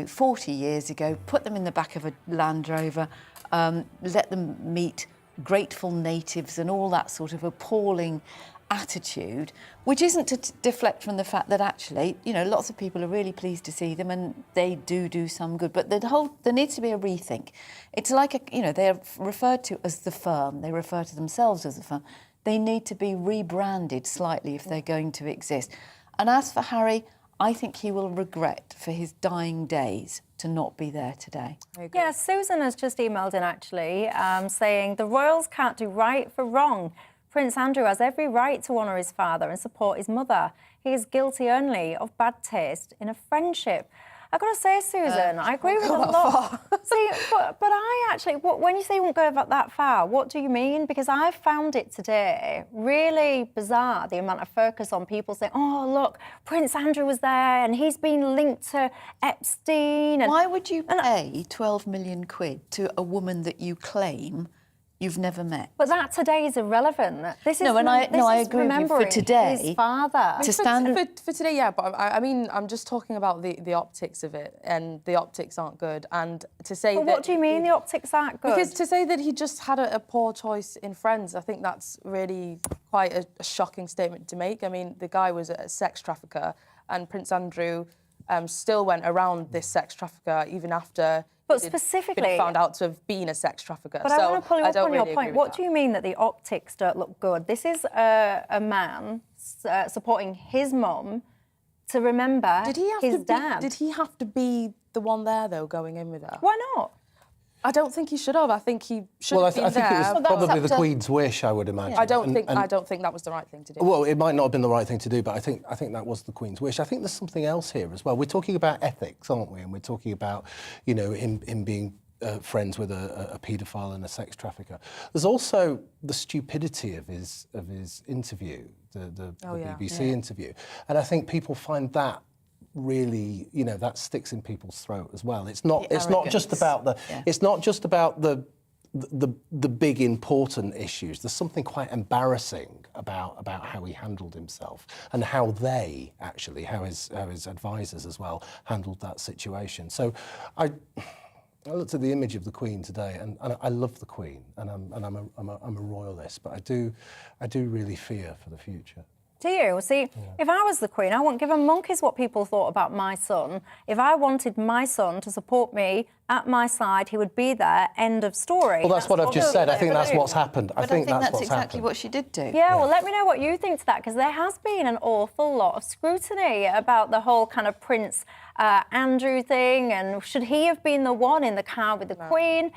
[SPEAKER 17] 40 years ago. Put them in the back of a Land Rover, let them meet grateful natives and all that sort of appalling attitude, which isn't to deflect from the fact that actually, lots of people are really pleased to see them and they do some good. But there needs to be a rethink. It's like, they're referred to as the firm. They refer to themselves as the firm. They need to be rebranded slightly if they're going to exist. And as for Harry, I think he will regret for his dying days to not be there today.
[SPEAKER 12] Yeah, Susan has just emailed in actually saying the royals can't do right for wrong. Prince Andrew has every right to honour his father and support his mother. He is guilty only of bad taste in a friendship. I've got to say, Susan, I agree with a lot. See, but I actually, when you say you won't go that far, what do you mean? Because I found it today really bizarre, the amount of focus on people saying, oh, look, Prince Andrew was there and he's been linked to Epstein. And
[SPEAKER 17] why would you pay 12 million quid to a woman that you claim you've never met?
[SPEAKER 12] But that today is irrelevant. This is
[SPEAKER 17] I agree with you. For today,
[SPEAKER 12] his father.
[SPEAKER 6] For today, yeah. But I mean, I'm just talking about the optics of it, and the optics aren't good. And to say that,
[SPEAKER 12] what do you mean the optics aren't good?
[SPEAKER 6] Because to say that he just had a poor choice in friends, I think that's really quite a shocking statement to make. I mean, the guy was a sex trafficker, and Prince Andrew still went around this sex trafficker even after.
[SPEAKER 12] But specifically,
[SPEAKER 6] been found out to have been a sex trafficker.
[SPEAKER 12] But I want to pull you up on your point. What do you mean that the optics don't look good? This is a man supporting his mum to remember his dad.
[SPEAKER 6] Did he have to be the one there, though, going in with her?
[SPEAKER 12] Why not?
[SPEAKER 6] I don't think he should have. I think he should have been there.
[SPEAKER 2] I think it was probably the Queen's wish, I would imagine.
[SPEAKER 6] I don't think that was the right thing to do.
[SPEAKER 2] Well, it might not have been the right thing to do, but I think that was the Queen's wish. I think there's something else here as well. We're talking about ethics, aren't we? And we're talking about, him being friends with a paedophile and a sex trafficker. There's also the stupidity of his interview, the BBC interview, and I think people find that really, that sticks in people's throat as well. It's not just about the big important issues. There's something quite embarrassing about how he handled himself and how his advisors as well handled that situation. So I looked at the image of the Queen today, and I love the Queen, and I'm a royalist, but I do really fear for the future.
[SPEAKER 12] Do you? See, if I was the Queen, I wouldn't give a monkeys what people thought about my son. If I wanted my son to support me at my side, he would be there, end of story.
[SPEAKER 2] Well, that's what I've just said. I think that's what's happened.
[SPEAKER 17] I think that's exactly what she did do.
[SPEAKER 12] Yeah, well, let me know what you think to that, because there has been an awful lot of scrutiny about the whole kind of Prince Andrew thing, and should he have been the one in the car with the Queen?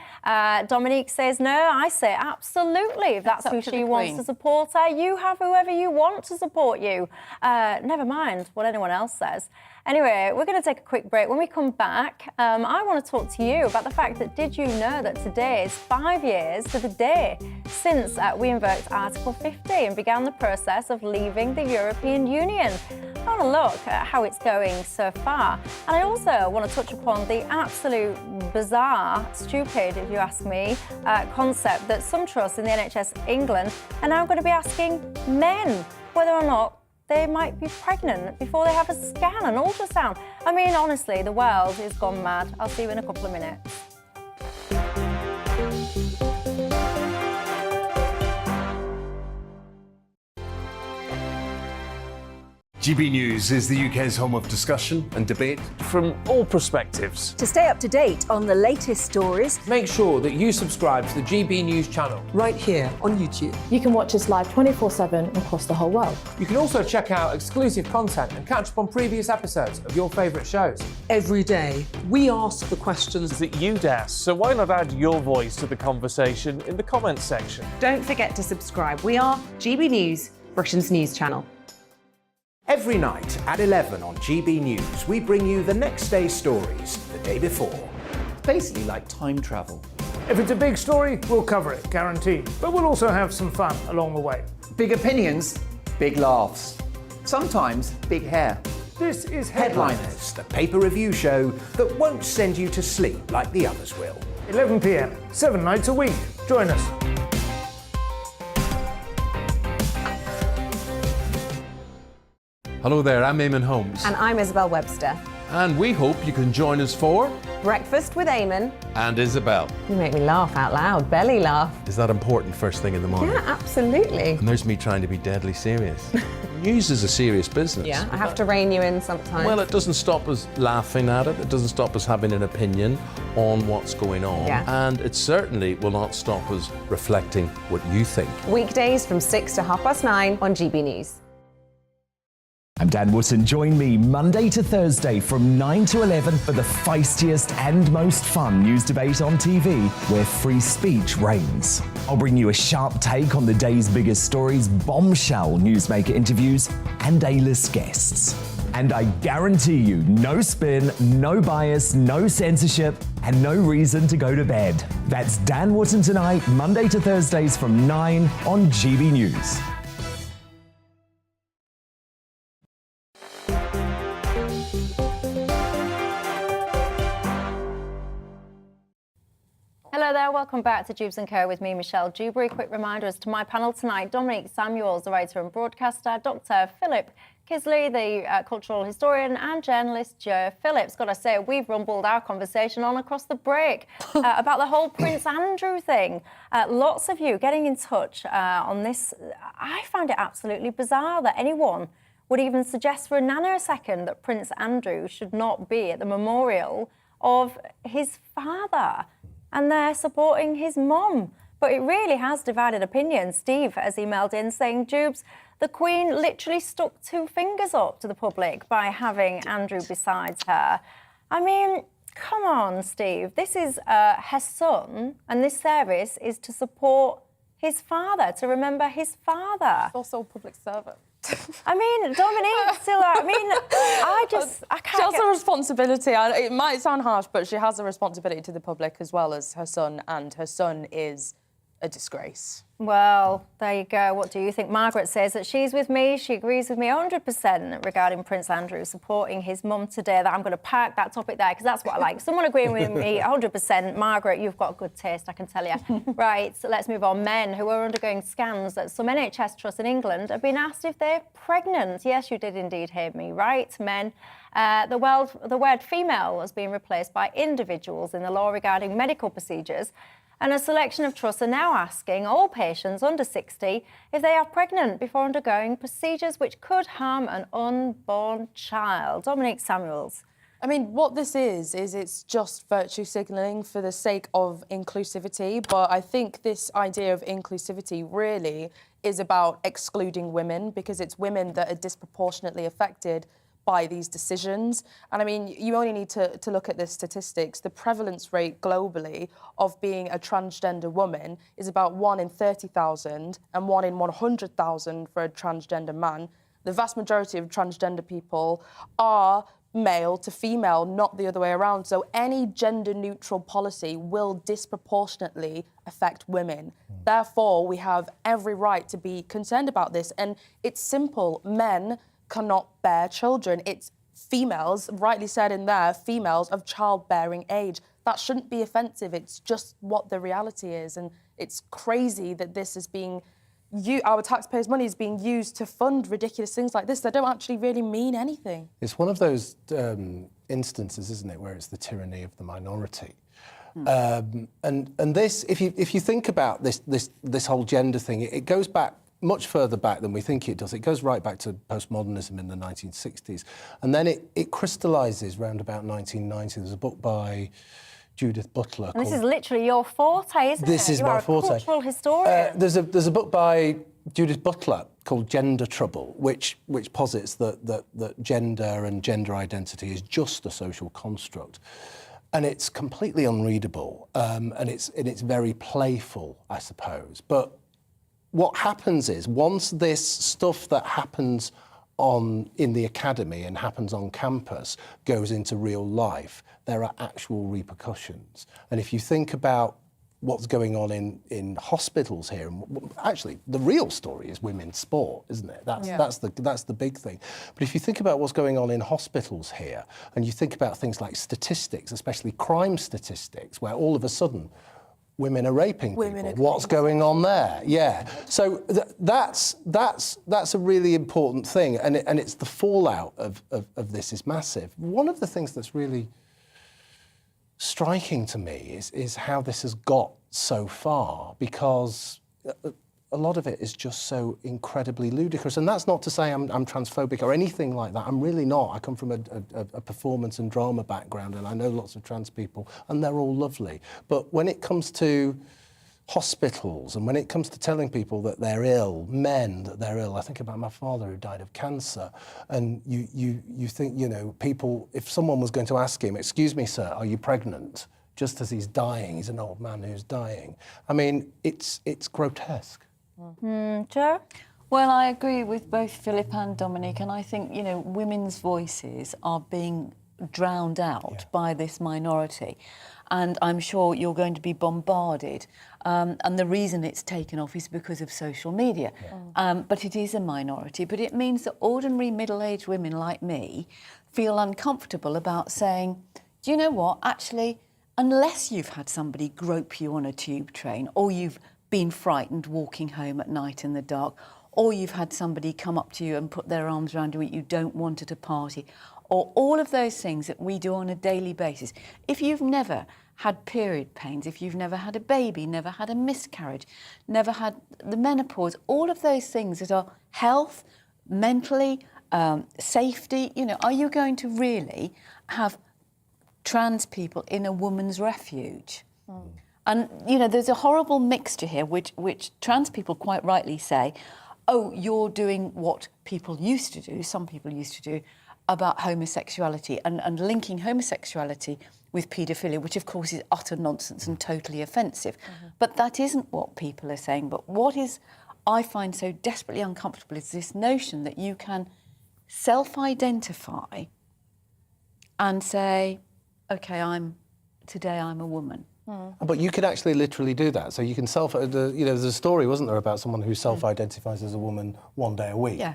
[SPEAKER 12] Dominique says no. I say absolutely. If that's who she wants to support her, you have whoever you want to support you. Never mind what anyone else says. Anyway, we're going to take a quick break. When we come back, I want to talk to you about the fact that did you know that today is 5 years to the day since we invoked Article 50 and began the process of leaving the European Union. I want to look at how it's going so far. And I also want to touch upon the absolute bizarre, stupid, if you ask me, concept that some trusts in the NHS England are now going to be asking men whether or not they might be pregnant before they have a scan, an ultrasound. I mean, honestly, the world is gone mad. I'll see you in a couple of minutes.
[SPEAKER 20] GB News is the UK's home of discussion and debate
[SPEAKER 3] from all perspectives.
[SPEAKER 4] To stay up to date on the latest stories,
[SPEAKER 3] make sure that you subscribe to the GB News channel.
[SPEAKER 5] Right here on YouTube.
[SPEAKER 21] You can watch us live 24/7 across the whole world.
[SPEAKER 3] You can also check out exclusive content and catch up on previous episodes of your favourite shows.
[SPEAKER 5] Every day, we ask the questions
[SPEAKER 10] that you'd ask, so why not add your voice to the conversation in the comments section?
[SPEAKER 23] Don't forget to subscribe. We are GB News, Britain's news channel.
[SPEAKER 8] Every night at 11 on GB News, we bring you the next day's stories the day before.
[SPEAKER 9] Basically like time travel.
[SPEAKER 10] If it's a big story, we'll cover it, guaranteed. But we'll also have some fun along the way.
[SPEAKER 9] Big opinions, big laughs. Sometimes big hair.
[SPEAKER 10] This is
[SPEAKER 8] Headliners, the paper review show that won't send you to sleep like the others will.
[SPEAKER 10] 11 p.m, 7 nights a week. Join us.
[SPEAKER 22] Hello there, I'm Eamon Holmes.
[SPEAKER 1] And I'm Isabel Webster.
[SPEAKER 22] And we hope you can join us for
[SPEAKER 1] Breakfast with Eamon.
[SPEAKER 22] And Isabel.
[SPEAKER 1] You make me laugh out loud, belly laugh.
[SPEAKER 22] Is that important first thing in the morning?
[SPEAKER 1] Yeah, absolutely.
[SPEAKER 22] And there's me trying to be deadly serious. News is a serious business.
[SPEAKER 1] Yeah, I have to rein you in sometimes.
[SPEAKER 22] Well, it doesn't stop us laughing at it. It doesn't stop us having an opinion on what's going on.
[SPEAKER 1] Yeah.
[SPEAKER 22] And it certainly will not stop us reflecting what you think.
[SPEAKER 1] Weekdays from 6 to 9:30 on GB News.
[SPEAKER 11] I'm Dan Wootton. Join me Monday to Thursday from 9 to 11 for the feistiest and most fun news debate on TV, where free speech reigns. I'll bring you a sharp take on the day's biggest stories, bombshell newsmaker interviews, and A-list guests. And I guarantee you, no spin, no bias, no censorship, and no reason to go to bed. That's Dan Wootton tonight, Monday to Thursdays from 9 on GB News.
[SPEAKER 12] Hello there, welcome back to Dewbs & Co with me, Michelle Dewberry. Quick reminder as to my panel tonight: Dominique Samuels, the writer and broadcaster, Dr. Philip Kisley, the cultural historian, and journalist Joe Phillips. Got to say, we've rumbled our conversation on across the break about the whole Prince Andrew thing. Lots of you getting in touch on this. I find it absolutely bizarre that anyone would even suggest for a nanosecond that Prince Andrew should not be at the memorial of his father. And they're supporting his mum. But it really has divided opinion. Steve has emailed in saying, Dewbs, the Queen literally stuck two fingers up to the public by having Andrew besides her. I mean, come on, Steve. This is her son, and this service is to support his father, to remember his father.
[SPEAKER 6] She's also a public servant.
[SPEAKER 12] I mean, Dominique, still, I can't.
[SPEAKER 6] She has a responsibility. It might sound harsh, but she has a responsibility to the public as well as her son, and her son is a disgrace.
[SPEAKER 12] Well, there you go. What do you think? Margaret says that she's with me. She agrees with me 100% regarding Prince Andrew supporting his mum today. That I'm going to park that topic there because that's what I like. Someone agreeing with me 100%. Margaret, you've got good taste, I can tell you. Right, so let's move on. Men who are undergoing scans at some NHS trusts in England have been asked if they're pregnant. Yes, you did indeed hear me right, men. The word female has been replaced by individuals in the law regarding medical procedures. And a selection of trusts are now asking all patients under 60 if they are pregnant before undergoing procedures which could harm an unborn child. Dominique Samuels.
[SPEAKER 6] I mean, what this is it's just virtue signalling for the sake of inclusivity. But I think this idea of inclusivity really is about excluding women, because it's women that are disproportionately affected by these decisions. And I mean, you only need to look at the statistics. The prevalence rate globally of being a transgender woman is about 1 in 30,000 and 1 in 100,000 for a transgender man. The vast majority of transgender people are male to female, not the other way around. So any gender-neutral policy will disproportionately affect women. Therefore, we have every right to be concerned about this. And it's simple. Men cannot bear children. It's females, rightly said in there, females of childbearing age. That shouldn't be offensive. It's just what the reality is. And it's crazy that this is being our taxpayers' money is being used to fund ridiculous things like this that don't actually really mean anything.
[SPEAKER 2] It's one of those instances, isn't it, where it's the tyranny of the minority. And this, if you think about this whole gender thing, it goes back much further back than we think it does. It goes right back to postmodernism in the 1960s. And then it crystallises around about 1990. There's a book by Judith Butler.
[SPEAKER 12] And this is literally your forte, isn't it?
[SPEAKER 2] This is my forte.
[SPEAKER 12] You are a cultural historian.
[SPEAKER 2] There's a book by Judith Butler called Gender Trouble, which posits that gender and gender identity is just a social construct. And it's completely unreadable, and it's very playful, I suppose. But what happens is, once this stuff that happens in the academy and happens on campus goes into real life, there are actual repercussions. And if you think about what's going on in hospitals here. And actually, the real story is women's sport, isn't it? That's the big thing. But if you think about what's going on in hospitals here, and you think about things like statistics, especially crime statistics, where all of a sudden women are raping people. What's going on there? Yeah. So that's a really important thing, and it's the fallout of this is massive. One of the things that's really striking to me is how this has got so far, because a lot of it is just so incredibly ludicrous. And that's not to say I'm transphobic or anything like that. I'm really not. I come from a performance and drama background, and I know lots of trans people, and they're all lovely. But when it comes to hospitals, and when it comes to telling people that they're ill, men that they're ill, I think about my father who died of cancer, and you think, you know, people, if someone was going to ask him, "Excuse me, sir, are you pregnant?" just as he's dying, he's an old man who's dying. I mean, it's grotesque.
[SPEAKER 12] Jo?
[SPEAKER 17] Well, I agree with both Philip and Dominic, and I think, you know, women's voices are being drowned out by this minority. And I'm sure you're going to be bombarded. And the reason it's taken off is because of social media. But it is a minority. But it means that ordinary middle-aged women like me feel uncomfortable about saying, do you know what, actually, unless you've had somebody grope you on a tube train, or you've been frightened walking home at night in the dark, or you've had somebody come up to you and put their arms around you at you don't want at a party, or all of those things that we do on a daily basis. If you've never had period pains, if you've never had a baby, never had a miscarriage, never had the menopause, all of those things that are health, mentally, safety, you know, are you going to really have trans people in a woman's refuge? And, you know, there's a horrible mixture here, which trans people quite rightly say, oh, you're doing what people used to do, some people used to do, about homosexuality and linking homosexuality with paedophilia, which of course is utter nonsense and totally offensive. But that isn't what people are saying. But what is, I find so desperately uncomfortable is this notion that you can self-identify and say, OK, today I'm a woman.
[SPEAKER 2] But you could actually literally do that. So you can you know, there's a story, wasn't there, about someone who self-identifies as a woman one day a week.
[SPEAKER 17] Yeah.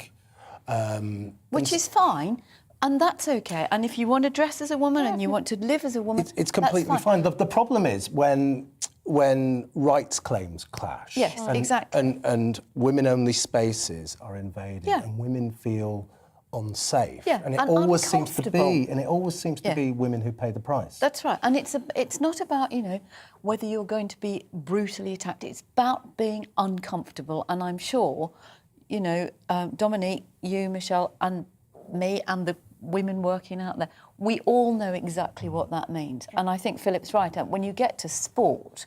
[SPEAKER 17] Which is fine, and that's OK. And if you want to dress as a woman and you want to live as a woman,
[SPEAKER 2] it's completely fine. The problem is when rights claims clash.
[SPEAKER 17] Yes, exactly.
[SPEAKER 2] And women-only spaces are invaded, and women feel unsafe. And it always seems to be, women who pay the price.
[SPEAKER 17] That's right. And it's not about, you know, whether you're going to be brutally attacked. It's about being uncomfortable. And I'm sure, you know, Dominique, you, Michelle, and me, and the women working out there, we all know exactly what that means. And I think Philip's right. When you get to sport,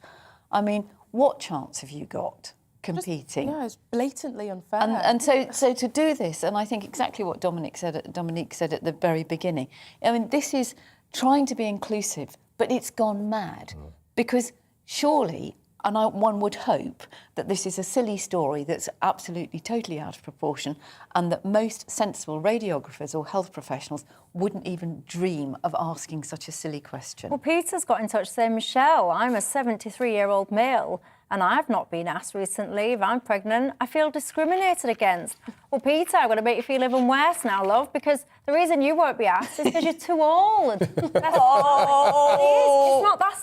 [SPEAKER 17] I mean, what chance have you got competing?
[SPEAKER 6] It's blatantly unfair.
[SPEAKER 17] And so to do this, and I think exactly what Dominique said at the very beginning, I mean, this is trying to be inclusive, but it's gone mad. Because surely, and one would hope that this is a silly story that's absolutely, totally out of proportion, and that most sensible radiographers or health professionals wouldn't even dream of asking such a silly question.
[SPEAKER 12] Well, Peter's got in touch saying, Michelle, I'm a 73-year-old male, and I've not been asked recently if I'm pregnant. I feel discriminated against. Well, Peter, I'm going to make you feel even worse now, love, because the reason you won't be asked is because you're too old. That's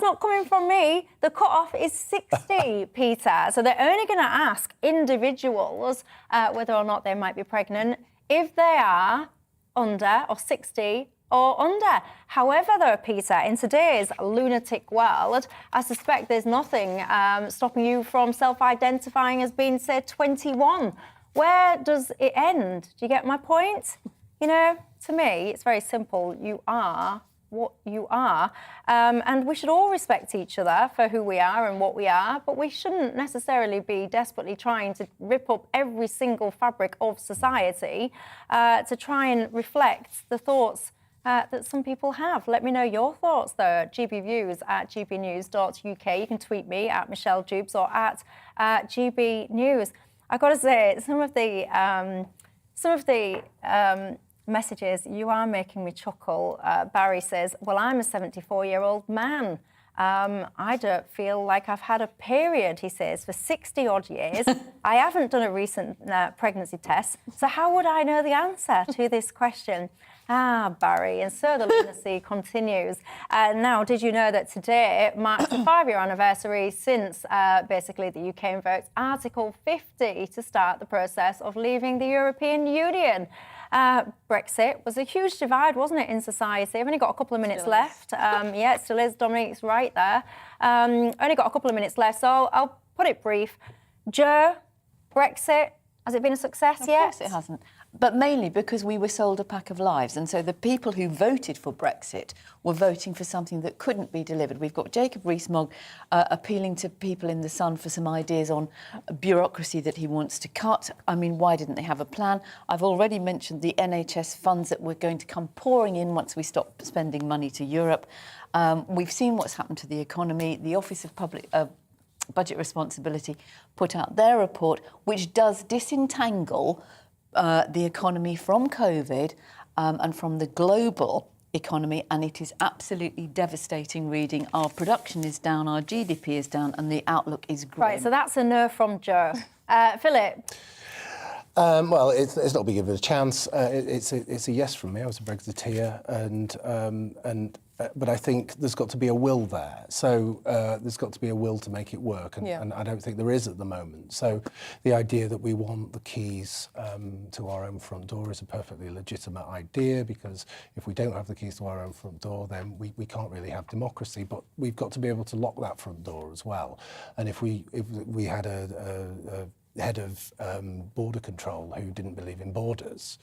[SPEAKER 12] not coming from me. The cut-off is 60, Peter. So they're only going to ask individuals whether or not they might be pregnant if they are under or 60 or under. However, though, Peter, in today's lunatic world, I suspect there's nothing stopping you from self-identifying as being, say, 21. Where does it end? Do you get my point? You know, to me, it's very simple. You are what you are. And we should all respect each other for who we are and what we are, but we shouldn't necessarily be desperately trying to rip up every single fabric of society to try and reflect the thoughts that some people have. Let me know your thoughts, though, at GBViews at gbnews.uk. You can tweet me at Michelle Dewbs or at GBNews. I've got to say, some of the messages, you are making me chuckle. Barry says, well, I'm a 74-year-old man. I don't feel like I've had a period, he says, for 60 odd years. I haven't done a recent pregnancy test, so how would I know the answer to this question? Ah, Barry, and so the lunacy continues. Now, did you know that today marks the 5-year anniversary since basically the UK invoked Article 50 to start the process of leaving the European Union? Brexit was a huge divide, wasn't it, in society? I've only got a couple of minutes left. Yeah, it still is. Dominique's right there. Only got a couple of minutes left, so I'll put it brief. Joe, Brexit, has it been a success yet?
[SPEAKER 17] Of course it hasn't. But mainly because we were sold a pack of lies. And so the people who voted for Brexit were voting for something that couldn't be delivered. We've got Jacob Rees-Mogg appealing to people in the Sun for some ideas on bureaucracy that he wants to cut. I mean, why didn't they have a plan? I've already mentioned the NHS funds that were going to come pouring in once we stop spending money to Europe. We've seen what's happened to the economy. The Office of Budget Responsibility put out their report, which does disentangle the economy from COVID and from the global economy, and it is absolutely devastating reading. Our production is down, our GDP is down, and the outlook is grim.
[SPEAKER 12] Right, so that's a no from Joe. Philip?
[SPEAKER 2] Well, it's not being given a chance. It's a yes from me. I was a Brexiteer, but I think there's got to be a will there. So there's got to be a will to make it work, and I don't think there is at the moment. So the idea that we want the keys to our own front door is a perfectly legitimate idea, because if we don't have the keys to our own front door, then we can't really have democracy. But we've got to be able to lock that front door as well. And if we had a head of border control who didn't believe in borders.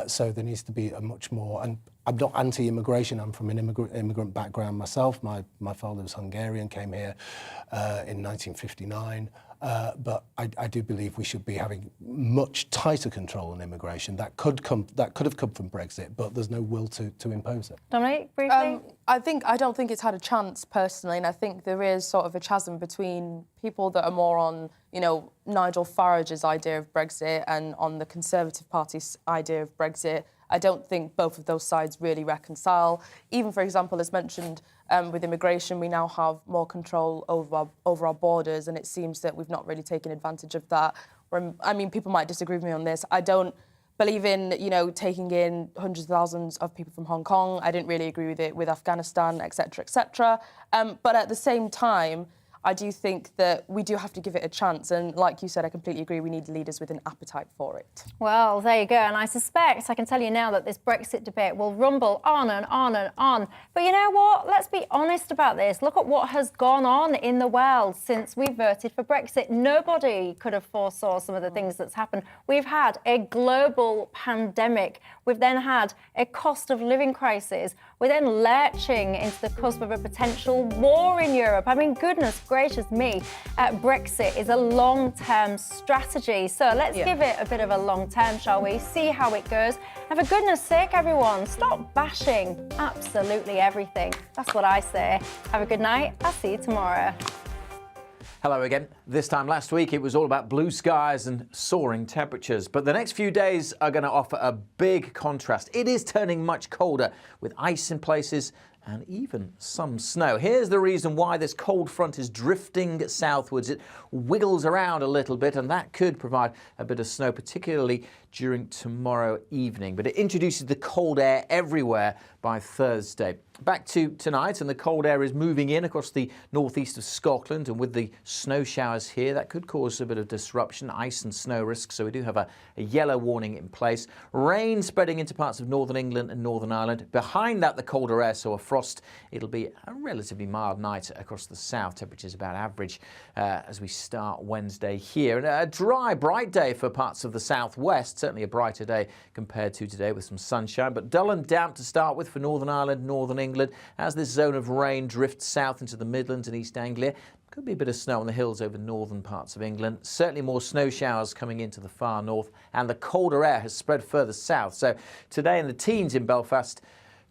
[SPEAKER 2] So there needs to be a much more, and I'm not anti-immigration, I'm from an immigrant background myself. My father was Hungarian, came here in 1959. But I do believe we should be having much tighter control on immigration. That could have come from Brexit, but there's no will to impose it.
[SPEAKER 12] Dominic, briefly?
[SPEAKER 6] I don't think it's had a chance personally, and I think there is sort of a chasm between people that are more on, Nigel Farage's idea of Brexit and on the Conservative Party's idea of Brexit. I don't think both of those sides really reconcile. Even, for example, as mentioned, with immigration, we now have more control over our borders, and it seems that we've not really taken advantage of that. I mean, people might disagree with me on this. I don't believe in, taking in hundreds of thousands of people from Hong Kong. I didn't really agree with it with Afghanistan, etc., etc. But at the same time, I do think that we do have to give it a chance. And like you said, I completely agree, we need leaders with an appetite for it.
[SPEAKER 12] Well, there you go. And I suspect, I can tell you now, that this Brexit debate will rumble on and on and on. But you know what? Let's be honest about this. Look at what has gone on in the world since we voted for Brexit. Nobody could have foresaw some of the things that's happened. We've had a global pandemic. We've then had a cost of living crisis. We're then lurching into the cusp of a potential war in Europe. I mean, goodness gracious me, Brexit is a long-term strategy. So let's give it a bit of a long term, shall we? See how it goes. And for goodness sake, everyone, stop bashing absolutely everything. That's what I say. Have a good night. I'll see you tomorrow.
[SPEAKER 3] Hello again. This time last week, it was all about blue skies and soaring temperatures. But the next few days are going to offer a big contrast. It is turning much colder, with ice in places and even some snow. Here's the reason why this cold front is drifting southwards. It wiggles around a little bit, and that could provide a bit of snow, particularly during tomorrow evening. But it introduces the cold air everywhere by Thursday. Back to tonight, and the cold air is moving in across the northeast of Scotland, and with the snow showers here, that could cause a bit of disruption, ice and snow risks, so we do have a yellow warning in place. Rain spreading into parts of northern England and Northern Ireland. Behind that, the colder air, so a frost. It'll be a relatively mild night across the south. Temperatures about average as we start Wednesday here. And a dry, bright day for parts of the southwest. Certainly a brighter day compared to today with some sunshine, but dull and damp to start with for Northern Ireland, Northern England, as this zone of rain drifts south into the Midlands and East Anglia. Could be a bit of snow on the hills over northern parts of England. Certainly more snow showers coming into the far north, and the colder air has spread further south. So today in the teens in Belfast,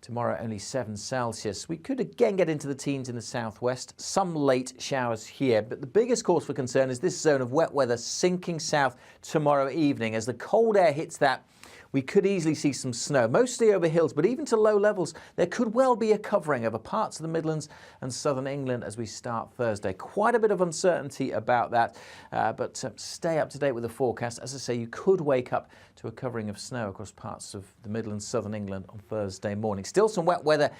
[SPEAKER 3] tomorrow only 7 Celsius. We could again get into the teens in the southwest, some late showers here, but the biggest cause for concern is this zone of wet weather sinking south tomorrow evening. As the cold air hits that, we could easily see some snow, mostly over hills, but even to low levels, there could well be a covering over parts of the Midlands and southern England as we start Thursday. Quite a bit of uncertainty about that, but stay up to date with the forecast. As I say, you could wake up to a covering of snow across parts of the Midlands, southern England on Thursday morning. Still some wet weather